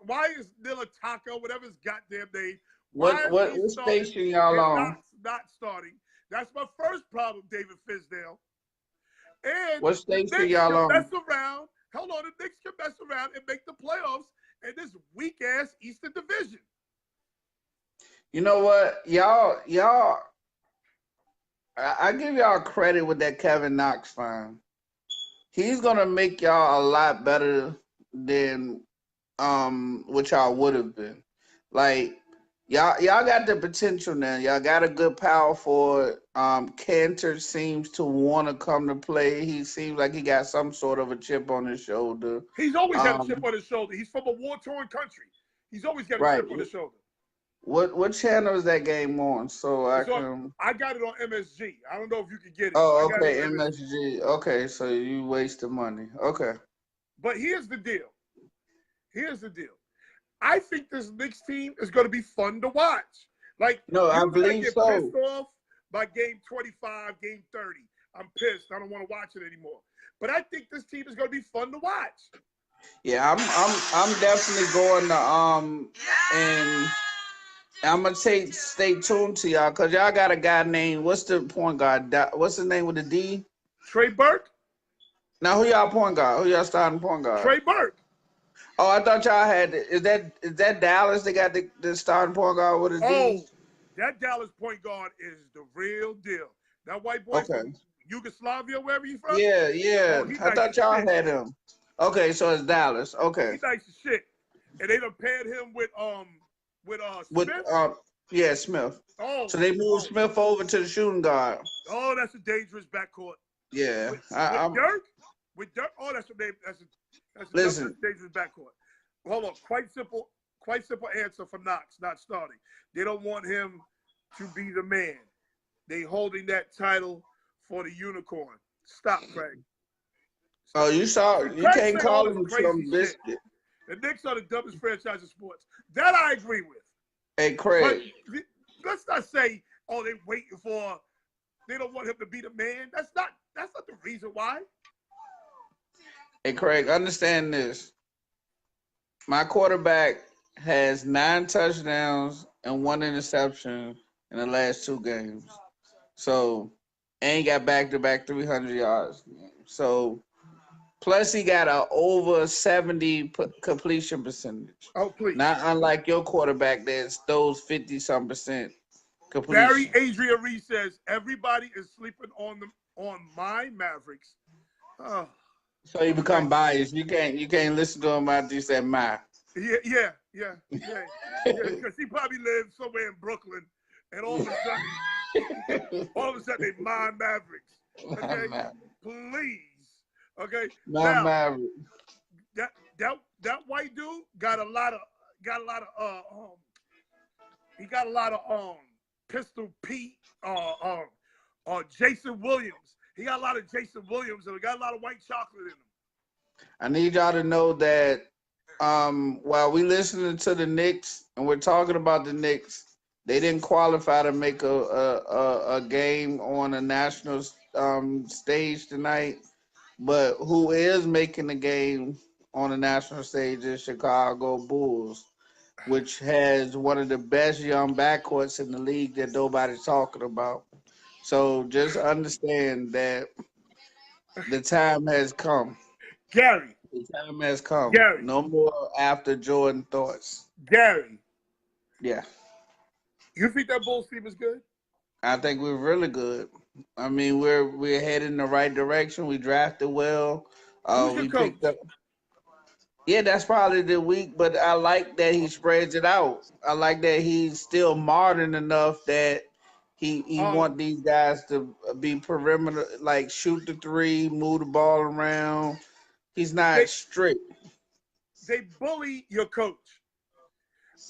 Nila Taka, whatever his goddamn name? What station y'all on? Not starting. That's my first problem, David Fisdale. And what station y'all on? Mess around. Hold on, the Knicks can mess around and make the playoffs in this weak ass Eastern Division. You know what, y'all. I give y'all credit with that Kevin Knox fine. He's gonna make y'all a lot better than what y'all would have been. Like y'all got the potential now. Y'all got a good power forward. Cantor seems to want to come to play. He seems like he got some sort of a chip on his shoulder. He's always had a chip on his shoulder. He's from a war-torn country. He's always got a chip on his shoulder. What channel is that game on? So I got it on MSG. I don't know if you can get it. Oh, okay, MSG. Okay, so you wasted money. Okay. But here's the deal. I think this Knicks team is going to be fun to watch. Like, no, I believe so. Pissed off by game 25, game 30. I'm pissed. I don't want to watch it anymore. But I think this team is going to be fun to watch. Yeah, I'm definitely going to and I'm gonna stay tuned to y'all because y'all got a guy named, what's the point guard? What's his name with the D? Trey Burke. Now who y'all point guard? Who y'all starting point guard? Trey Burke. Oh, I thought y'all had. Is that Dallas? They got the starting point guard with a D. Oh, that Dallas point guard is the real deal. That white boy from Yugoslavia, wherever you from. Yeah. Oh, I thought y'all had him. Okay, so it's Dallas. Okay. He's nice as shit, and they done paired him with Smith? Smith. Oh, so they moved Smith over to the shooting guard. Oh, that's a dangerous backcourt. Yeah, with Dirk. Oh, that's a dangerous backcourt. Hold on, quite simple answer for Knox not starting. They don't want him to be the man. They holding that title for the unicorn. Stop, Craig. Oh, you can't call him some biscuit. The Knicks are the dumbest franchise in sports. That I agree with. Hey, Craig. But let's not say, oh, they don't want him to be the man. That's not the reason why. Hey, Craig, understand this. My quarterback has 9 touchdowns and 1 interception in the last 2 games. So, ain't got back-to-back 300 yards. So, plus, he got a over 70 completion percentage. Oh, please. Not unlike your quarterback that's those 50-some% completion. Barry Adrian Reed says everybody is sleeping on my Mavericks. Oh. So you become biased. You can't listen to him after you say my. Yeah. Because he probably lives somewhere in Brooklyn, and all of a sudden they my Mavericks. Okay, please. Okay. Now, that white dude got a lot of Pistol Pete, Jason Williams. He got a lot of Jason Williams and he got a lot of white chocolate in him. I need y'all to know that while we listening to the Knicks and we're talking about the Knicks, they didn't qualify to make a game on a national stage tonight. But who is making the game on the national stage is Chicago Bulls, which has one of the best young backcourts in the league that nobody's talking about. So just understand that the time has come. Gary. The time has come. Gary. No more after Jordan thoughts. Gary. Yeah. You think that Bulls team is good? I think we're really good. I mean, we're heading in the right direction. We drafted well. Who's your We coach? picked up. Yeah, that's probably the week, but I like that he spreads it out. I like that he's still modern enough that he want these guys to be perimeter, like shoot the three, move the ball around. He's not They strict. they bully your coach.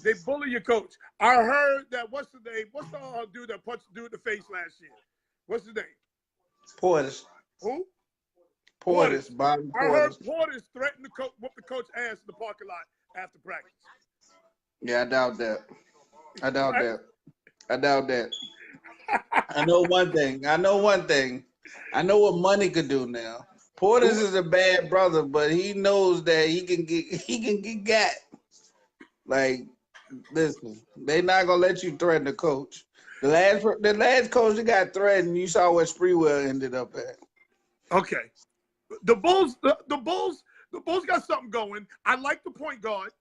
They bully your coach. I heard that what's the name? What's the dude that punched the dude in the face last year? What's his name? Portis, Who? Portis, Portis. Bobby I heard Portis. Portis threatened to whoop the coach ass in the parking lot after practice. Yeah, I doubt that. I doubt What? that. I doubt that. I know one thing. I know one thing. I know what money could do now. Portis is a bad brother, but he knows that he can get got. Like, listen, they not gonna let you threaten the coach. The last coach that got threatened, you saw where Spreewell ended up at. Okay. The Bulls got something going. I like the point guard.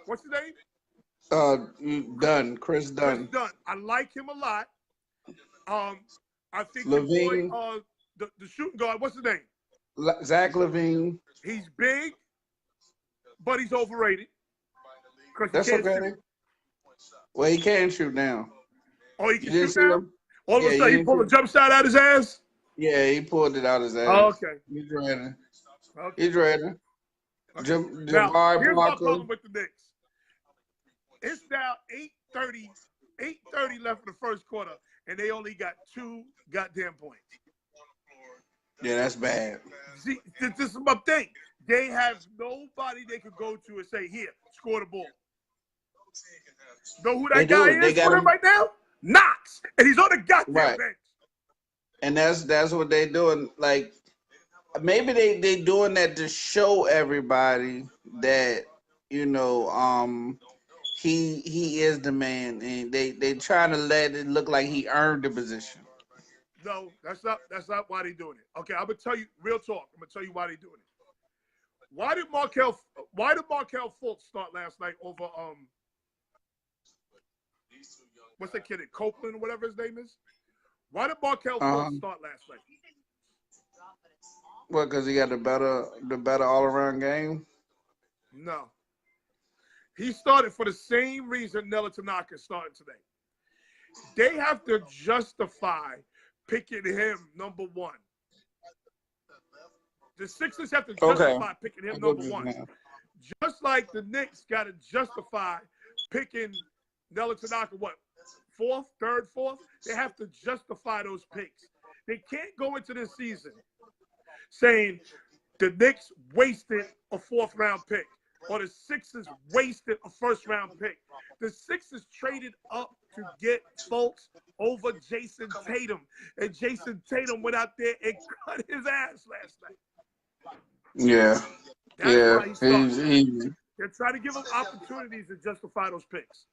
What's his name? Dunn, Chris Chris Dunn. Dunn. I like him a lot. I think Levine. the boy, the shooting guard, what's his name? Zach Levine. He's big, but he's overrated. That's okay. Shoot. Well, he can shoot now. Oh, he can You didn't shoot see now? him? All of Yeah, a sudden, he pulled a jump shot out his ass? Yeah, he pulled it out his ass. Oh, okay. He's ready. Okay. He's ready. Okay. Now, Jabari here's my Parker. problem with the Knicks. It's now 8:30 left in the first quarter, and they only got 2 goddamn points. Yeah, that's bad. See, this is my thing. They have nobody they could go to and say, here, score the ball. Know who that guy is for them right now? KNICKS. And he's on the goddamn bench. And that's what they doing. Like, maybe they doing that to show everybody that, you know, he is the man, and they trying to let it look like he earned the position. No, that's not why they doing it. Okay, I'm gonna tell you real talk. I'm gonna tell you why they doing it. Why did Markelle Fultz start last night over what's that kid at Copeland or whatever his name is? Why did Markelle Fultz start last night? What, because he got the better all around game? No. He started for the same reason Nelly Tanaka started today. They have to justify picking him number 1. The Sixers have to justify picking him number 1. Just like the Knicks got to justify picking Nelly Tanaka, what, 4th, 3rd, 4th? They have to justify those picks. They can't go into this season saying the Knicks wasted a 4th round pick or the Sixers wasted a 1st round pick. The Sixers traded up to get Fultz over Jason Tatum, and Jason Tatum went out there and cut his ass last night. Yeah. That's why he's they're trying to give him opportunities to justify those picks.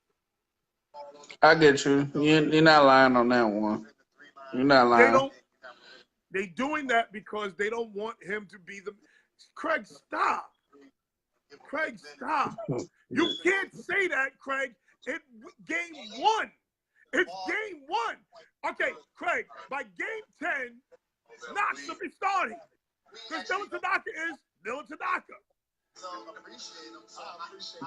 I get you. You're not lying on that one. You're not lying. They doing that because they don't want him to be the Craig, stop. Craig, stop. You can't say that, Craig. It's game 1. It's game 1. Okay, Craig, by game 10, KNICKS should be starting. Because Nelly Tanaka is Nelly Tanaka.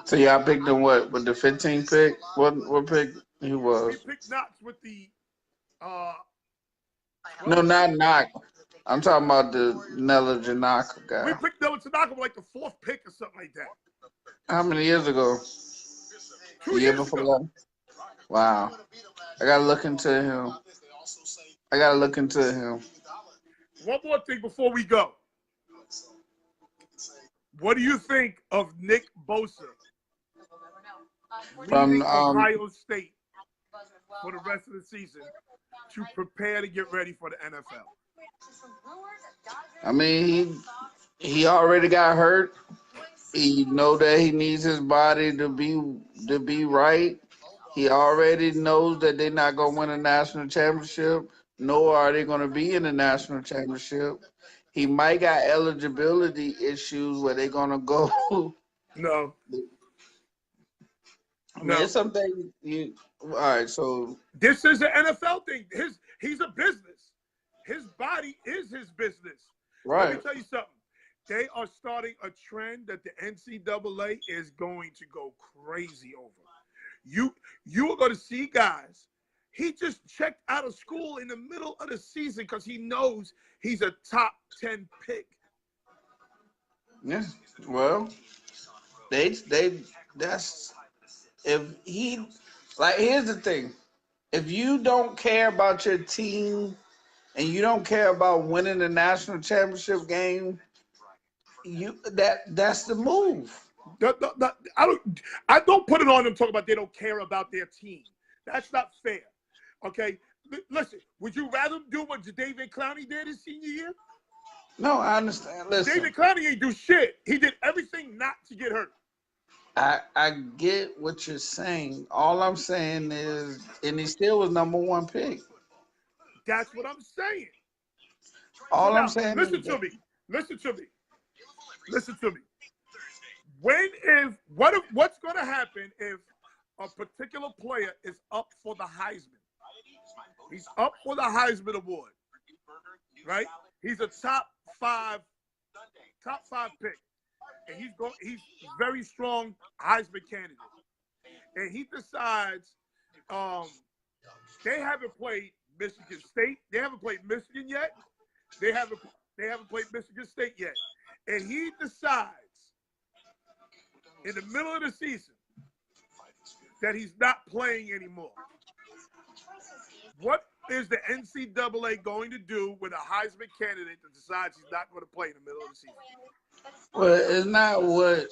So y'all picked him what with the 15th pick? What pick he was? We picked KNICKS with the No, not knock. I'm talking about the Nelly Tanaka guy. We picked Nelly Tanaka with like the 4th pick or something like that. How many years ago? 2 years ago. That? Wow. I gotta look into him. One more thing before we go. What do you think of Nick Bosa leaving Ohio State for the rest of the season to prepare to get ready for the NFL? I mean, he already got hurt. He know that he needs his body to be right. He already knows that they're not gonna win a national championship, nor are they gonna be in the national championship. He might got eligibility issues where they're gonna go. No. I mean, it's something All right, so This is an NFL thing. He's a business. His body is his business. Let me right. tell you something. They are starting a trend that the NCAA is going to go crazy over. You are going to see guys. He just checked out of school in the middle of the season because he knows he's a top 10 pick. Yeah. Well, they that's if he like here's the thing. If you don't care about your team and you don't care about winning the national championship game, that's the move. I don't put it on them talking about they don't care about their team. That's not fair. Okay? Listen, would you rather do what David Clowney did his senior year? No, I understand. Listen, David Clowney ain't do shit. He did everything not to get hurt. I get what you're saying. All I'm saying is, and he still was number one pick. That's what I'm saying. So All I'm now, saying listen is to that, me. Listen to me. Listen to me. What's going to happen if a particular player is up for the Heisman? He's up for the Heisman Award, right? He's a top five pick, and he's very strong Heisman candidate. And he decides, um, they haven't played Michigan State. They haven't played Michigan yet. They haven't played Michigan State yet. And he decides in the middle of the season that he's not playing anymore. What is the NCAA going to do with a Heisman candidate that decides he's not going to play in the middle of the season? well, it's not what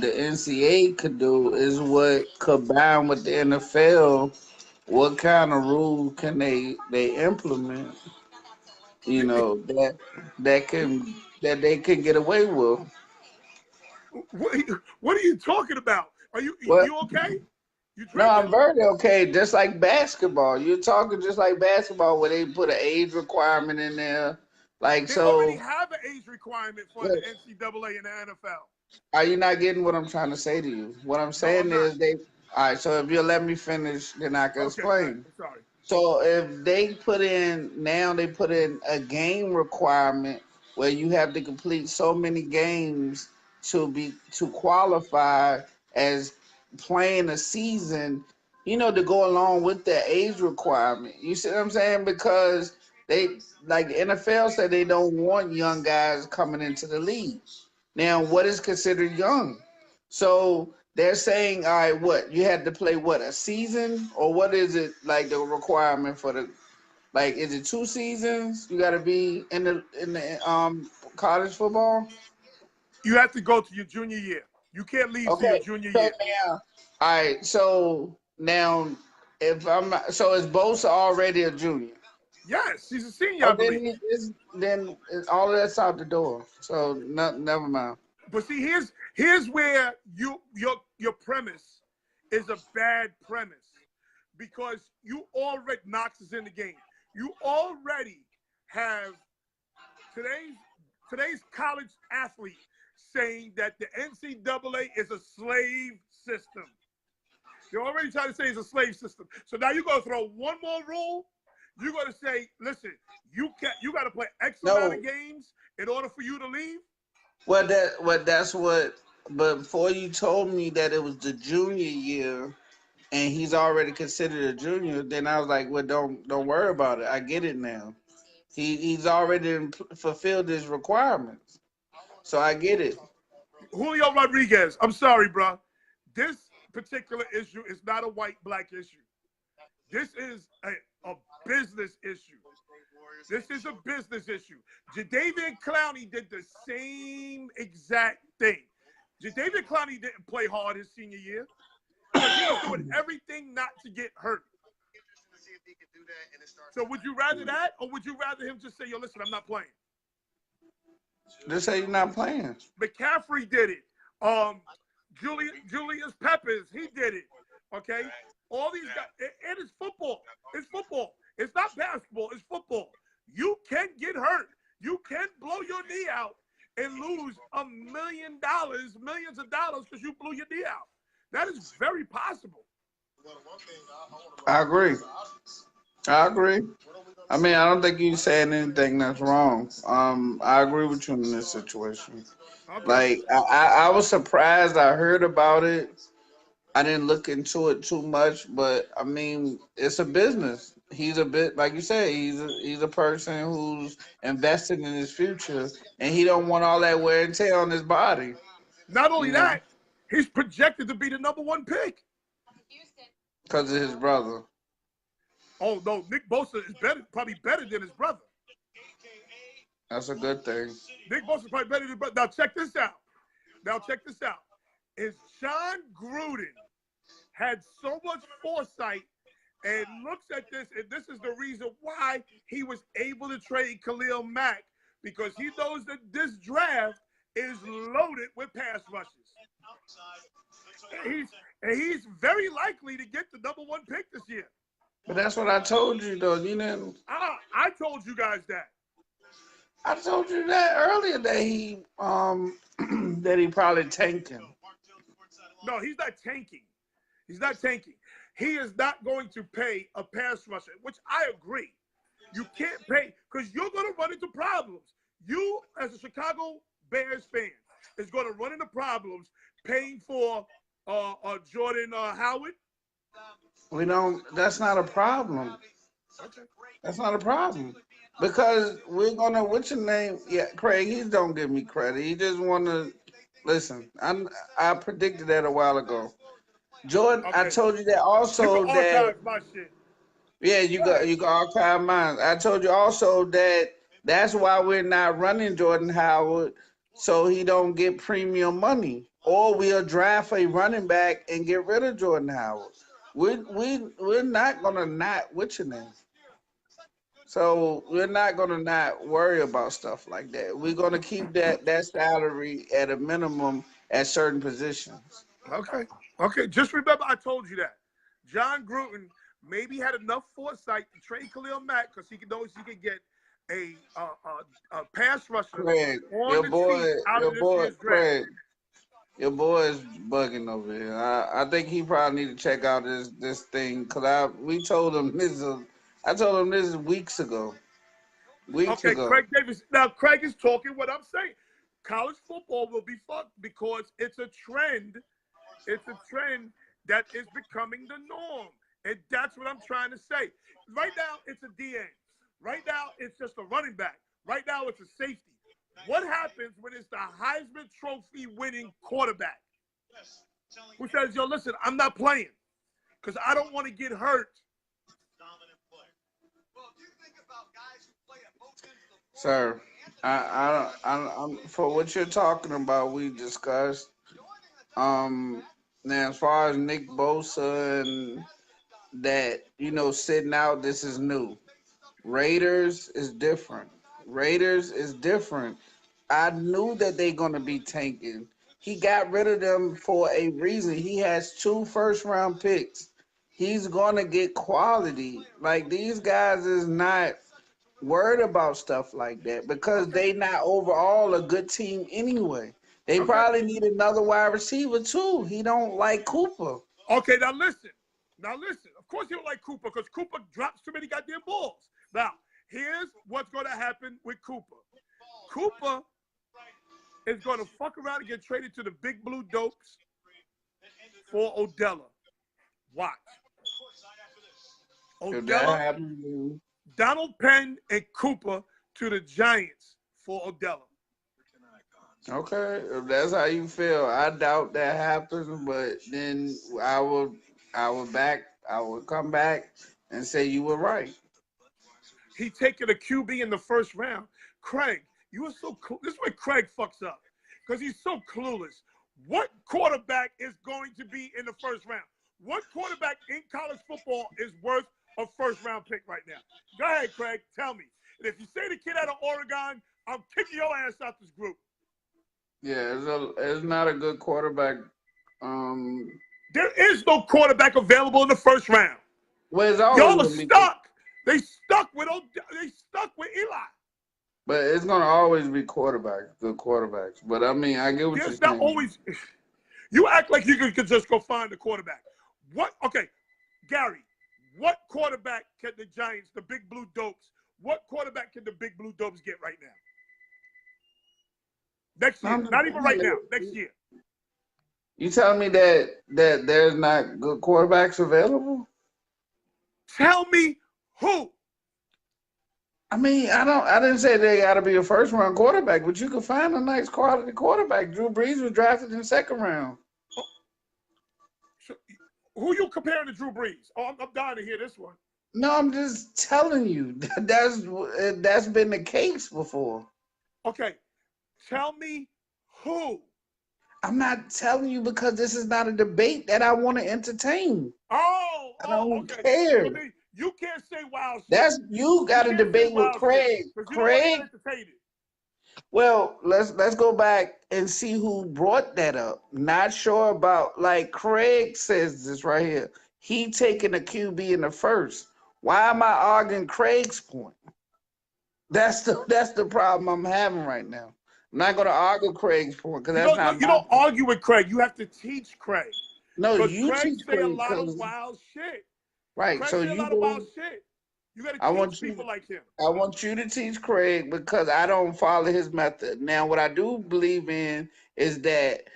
the NCAA could do. Is what combined with the NFL. What kind of rule can they implement? You know that they can get away with. What are you talking about? Are you What? you okay? You No, drinking? I'm very okay. Just like basketball, you're talking just like basketball, where they put an age requirement in there. Like They already so, have an age requirement for the what, NCAA and the NFL. are you not getting what I'm trying to say to you? What I'm No, I'm saying not. is they. All right, so if you'll let me finish, then I can Okay, go ahead. explain. I'm sorry. So if they put in now, they put in a game requirement where you have to complete so many games to qualify as playing a season, to go along with the age requirement. You see what I'm saying? Because they like the NFL said they don't want young guys coming into the league. Now, what is considered young? So they're saying, all right, what you had to play what a season or what is it like the requirement for the like is it 2 seasons? You got to be in the college football. You have to go to your junior year. You can't leave to your Okay, junior so year. now, all right, so now if I'm not, so is Bosa already a junior? Yes, he's a senior, Oh, I believe. then all of that's out the door. So never mind. But see, here's where your premise is a bad premise because you already Knox is in the game. You already have today's college athlete saying that the NCAA is a slave system. They're already trying to say it's a slave system. So now you're gonna throw one more rule. You're gonna say, listen, you got to play X amount No, of games in order for you to leave. that's what. But before you told me that it was the junior year and he's already considered a junior, then I was like, well, don't worry about it. I get it now. He's already fulfilled his requirements, so I get it. Julio Rodriguez, I'm sorry, bro. This particular issue is not a white-black issue. This is a business issue. This is a business issue. Jadavian Clowney did the same exact thing. Jadavian Clowney didn't play hard his senior year because he was doing everything not to get hurt. So would you rather that, or would you rather him just say, yo, listen, I'm not playing? Just say you're not playing. McCaffrey did it. Julius Peppers, he did it. Okay? All these guys, it is football. It's football. It's not basketball. It's football. You can get hurt. You can blow your knee out and lose $1 million, millions of dollars because you blew your knee out. That is very possible. I agree. I agree. I mean, I don't think you're saying anything that's wrong. I agree with you in this situation. Okay. Like, I was surprised. I heard about it. I didn't look into it too much, but I mean, it's a business. He's a bit, like you said, he's a person who's invested in his future, and he don't want all that wear and tear on his body. Not only You know, that, he's projected to be the #1 pick. because of his brother. Oh no, Nick Bosa is better, probably better than his brother. That's a good thing. Nick Bosa is probably better than his brother. Now check this out. Is John Gruden had so much foresight and looks at this, and this is the reason why he was able to trade Khalil Mack, because he knows that this draft is loaded with pass rushes. And he's very likely to get the #1 pick this year. But that's what I told you, though. You didn't. I told you guys that. I told you that earlier that he that he probably tanking. No, he's not tanking. He's not tanking. He is not going to pay a pass rusher, which I agree. You can't pay because you're going to run into problems. You, as a Chicago Bears fan, is going to run into problems paying for Jordan Howard. We don't. That's not a problem. Okay. That's not a problem because we're gonna. What's your name? Yeah, Craig. He don't give me credit. He just want to listen. I predicted that a while ago. Jordan, Okay. I told you that You also can that. archive my shit. Yeah, you got archive mine. I told you also that that's why we're not running Jordan Howard, so he don't get premium money, or we'll draft a running back and get rid of Jordan Howard. We're not gonna not what's your name? So we're not gonna not worry about stuff like that. We're gonna keep that salary at a minimum at certain positions. Okay. Okay. Just remember, I told you that. John Gruden maybe had enough foresight to trade Khalil Mack because he knows he could get a pass rusher Craig, on the team out of this year's draft. Craig, your boy is bugging over here. I think he probably need to check out this thing because I told him this weeks ago. Okay, Craig Davis. Now, Craig is talking what I'm saying. College football will be fucked because it's a trend. It's a trend that is becoming the norm. And that's what I'm trying to say. Right now, it's a DN. Right now, it's just a running back. Right now, it's a safety. What happens when it's the Heisman Trophy winning quarterback who says, yo, listen, I'm not playing because I don't want to get hurt? Sir, I'm for what you're talking about. We discussed. Now as far as Nick Bosa and that, sitting out, this is new. Raiders is different. Raiders is different. I knew that they're gonna be tanking. He got rid of them for a reason. He has 2 first-round picks. He's gonna get quality. Like these guys is not worried about stuff like that because they not overall a good team anyway. They probably need another wide receiver too. He don't like Cooper. Okay, now listen. Of course you don't like Cooper because Cooper drops too many goddamn balls. Now, here's what's going to happen with Cooper. Cooper is going to fuck around and get traded to the Big Blue Dopes for Odella. Watch. Odella, Donald Penn, and Cooper to the Giants for Odella. Okay, if that's how you feel, I doubt that happens, but then I would come back and say you were right. He taking a QB in the first round. Craig, you are so cool. This is where Craig fucks up because he's so clueless. What quarterback is going to be in the first round? What quarterback in college football is worth a first-round pick right now? Go ahead, Craig. Tell me. And if you say the kid out of Oregon, I'm kicking your ass out this group. Yeah, it's not a good quarterback. There is no quarterback available in the first round. Well, y'all are stuck. They stuck with Eli. But it's gonna always be good quarterbacks. But I mean, I get what you're saying. Not always. You act like you could just go find a quarterback. What? Okay, Gary, what quarterback can the Giants, the Big Blue Dopes, what quarterback can the Big Blue Dopes get right now? Next year. Not even right now. Next year. You telling me that there's not good quarterbacks available? Tell me who. I mean, I didn't say they got to be a first round quarterback, but you can find a nice quality quarterback. Drew Brees was drafted in the second round. Oh, so, who you comparing to Drew Brees? Oh, I'm dying to hear this one. No, I'm just telling you that's been the case before. Okay, tell me who. I'm not telling you because this is not a debate that I want to entertain. I don't care. So you can't say wild shit. That's you got to debate with Craig. Craig. Well, let's go back and see who brought that up. Not sure about, like Craig says this right here. He taking a QB in the first. Why am I arguing Craig's point? That's the problem I'm having right now. I'm not going to argue Craig's point because that's not. You don't argue with Craig. You have to teach Craig. No, you Craig teach say Craig a lot of wild shit. Right. Craig so say a lot of wild shit. You got to teach people like him. I want you to teach Craig because I don't follow his method. Now, what I do believe in is that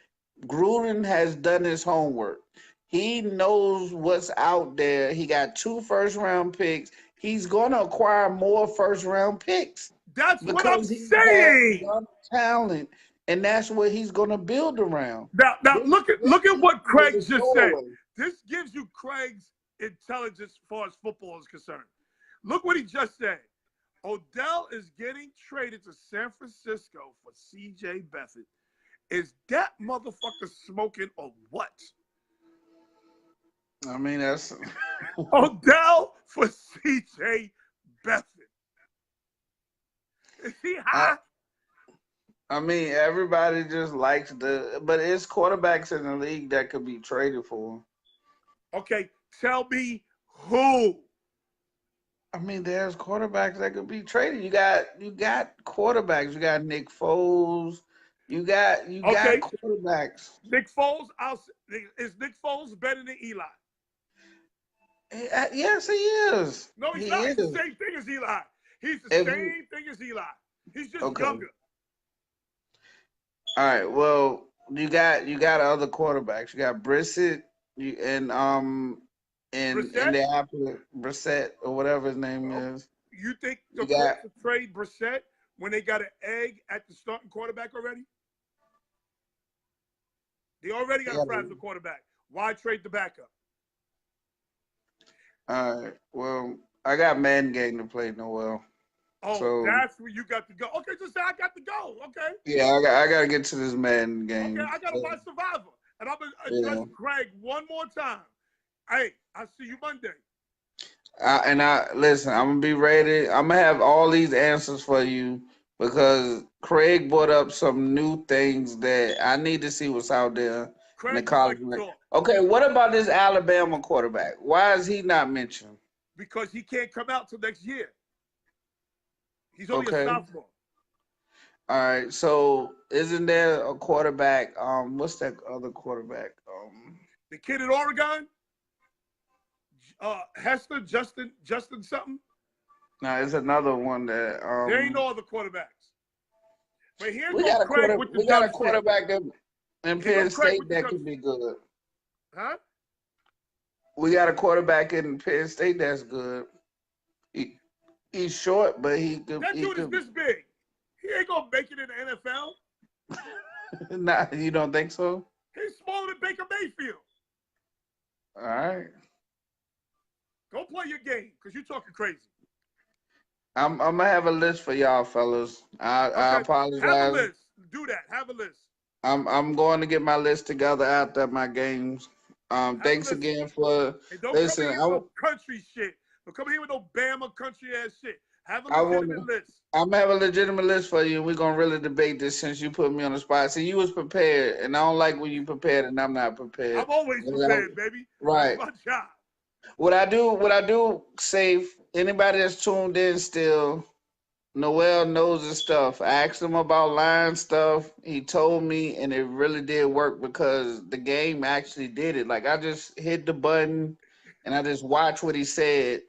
Gruden has done his homework. He knows what's out there. He got 2 first-round picks. He's going to acquire more first-round picks. That's what I'm saying. Talent, and that's what he's going to build around. Now look at what Craig just said. This gives you Craig's intelligence as far as football is concerned. Look what he just said. Odell is getting traded to San Francisco for C.J. Beathard. Is that motherfucker smoking or what? I mean, that's Odell for C.J. Beathard. Is he high? I mean, everybody just likes but it's quarterbacks in the league that could be traded for. Okay, tell me who. I mean, there's quarterbacks that could be traded. You got quarterbacks. You got Nick Foles. You got quarterbacks. Nick Foles. Is Nick Foles better than Eli? Yes, he is. No, he's not. He's the same thing as Eli. He's the same thing as Eli. He's just younger. All right. Well, you got other quarterbacks. You got Brissett and the Brissett or whatever his name is. You think the Colts will trade Brissett when they got an egg at the starting quarterback already? They already got a fragile quarterback. Why trade the backup? All right. Well, I got Madden game to play Noel. Oh, so that's where you got to go. Okay, just say I got to go. Okay. Yeah, I got to get to this Madden game. Okay, I got to watch Survivor. And I'm going to address Craig one more time. Hey, I'll see you Monday. Listen, I'm going to be ready. I'm going to have all these answers for you because Craig brought up some new things that I need to see what's out there in the college. Okay, what about this Alabama quarterback? Why is he not mentioned? Because he can't come out till next year. He's only a sophomore. All right, so isn't there a quarterback? What's that other quarterback? The kid at Oregon? Hester, Justin something? No, it's another one that there ain't no other quarterbacks. But here's we got a quarterback in Penn State that could be good. Huh? We got a quarterback in Penn State that's good. He's short, but he could. That dude is this big. He ain't gonna make it in the NFL. Nah, you don't think so? He's smaller than Baker Mayfield. All right. Go play your game, because you're talking crazy. I'm gonna have a list for y'all, fellas. I apologize. Have a list. Do that. Have a list. I'm going to get my list together after my games. Thanks again for listening. Don't come here with no country shit. Don't come here with no Bama country ass shit. Have a legitimate list. I'm gonna have a legitimate list for you. We're gonna really debate this since you put me on the spot. See, you was prepared, and I don't like when you prepared and I'm not prepared. I'm always prepared, baby. Right. That's my job. What I do, safe. Anybody that's tuned in still, Noel knows his stuff. I asked him about line stuff. He told me, and it really did work because the game actually did it. Like, I just hit the button, and I just watched what he said,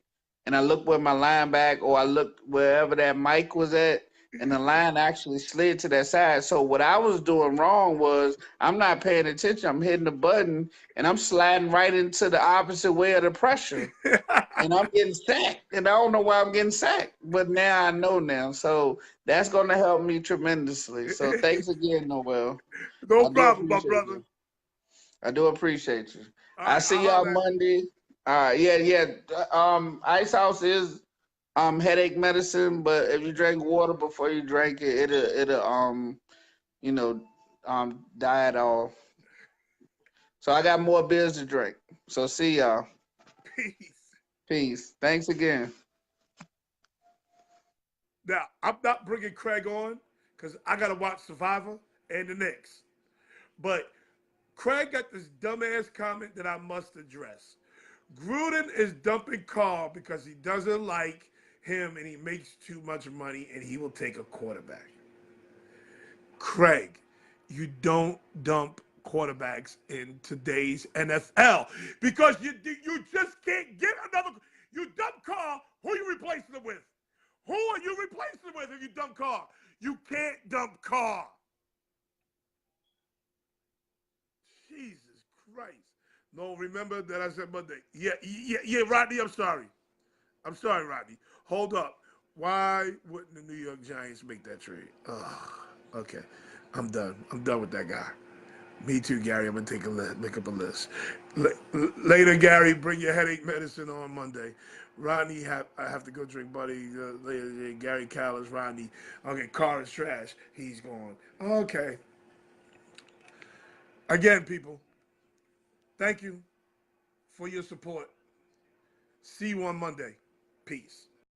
and I looked where my line back, or I looked wherever that mic was at, and the line actually slid to that side. So what I was doing wrong was I'm not paying attention. I'm hitting the button, and I'm sliding right into the opposite way of the pressure, and I'm getting sacked, and I don't know why I'm getting sacked, but now I know now. So that's going to help me tremendously. So thanks again, Noel. No I do problem, my appreciate brother. you. I do appreciate you. All I right, see I'll y'all holler at you. Monday. Yeah. Ice House is headache medicine, but if you drink water before you drink it, it'll you know die it all. So I got more beers to drink. So see y'all. Peace. Peace. Thanks again. Now, I'm not bringing Craig on because I got to watch Survivor and the Knicks. But Craig got this dumbass comment that I must address. Gruden is dumping Carl because he doesn't like him and he makes too much money and he will take a quarterback. Craig, you don't dump quarterbacks in today's NFL because you just can't get another. You dump Carl, who are you replacing him with? Who are you replacing him with if you dump Carl? You can't dump Carl. Jesus Christ. No, remember that I said Monday. Yeah, Rodney, I'm sorry. I'm sorry, Rodney. Hold up. Why wouldn't the New York Giants make that trade? Oh, okay. I'm done. I'm done with that guy. Me too, Gary. I'm gonna take a list, make up a list. Later, Gary, bring your headache medicine on Monday. Rodney, I have to go drink, buddy. Later, Gary Callis, Rodney. Okay, car is trash. He's gone. Okay. Again, people, thank you for your support. See you on Monday. Peace.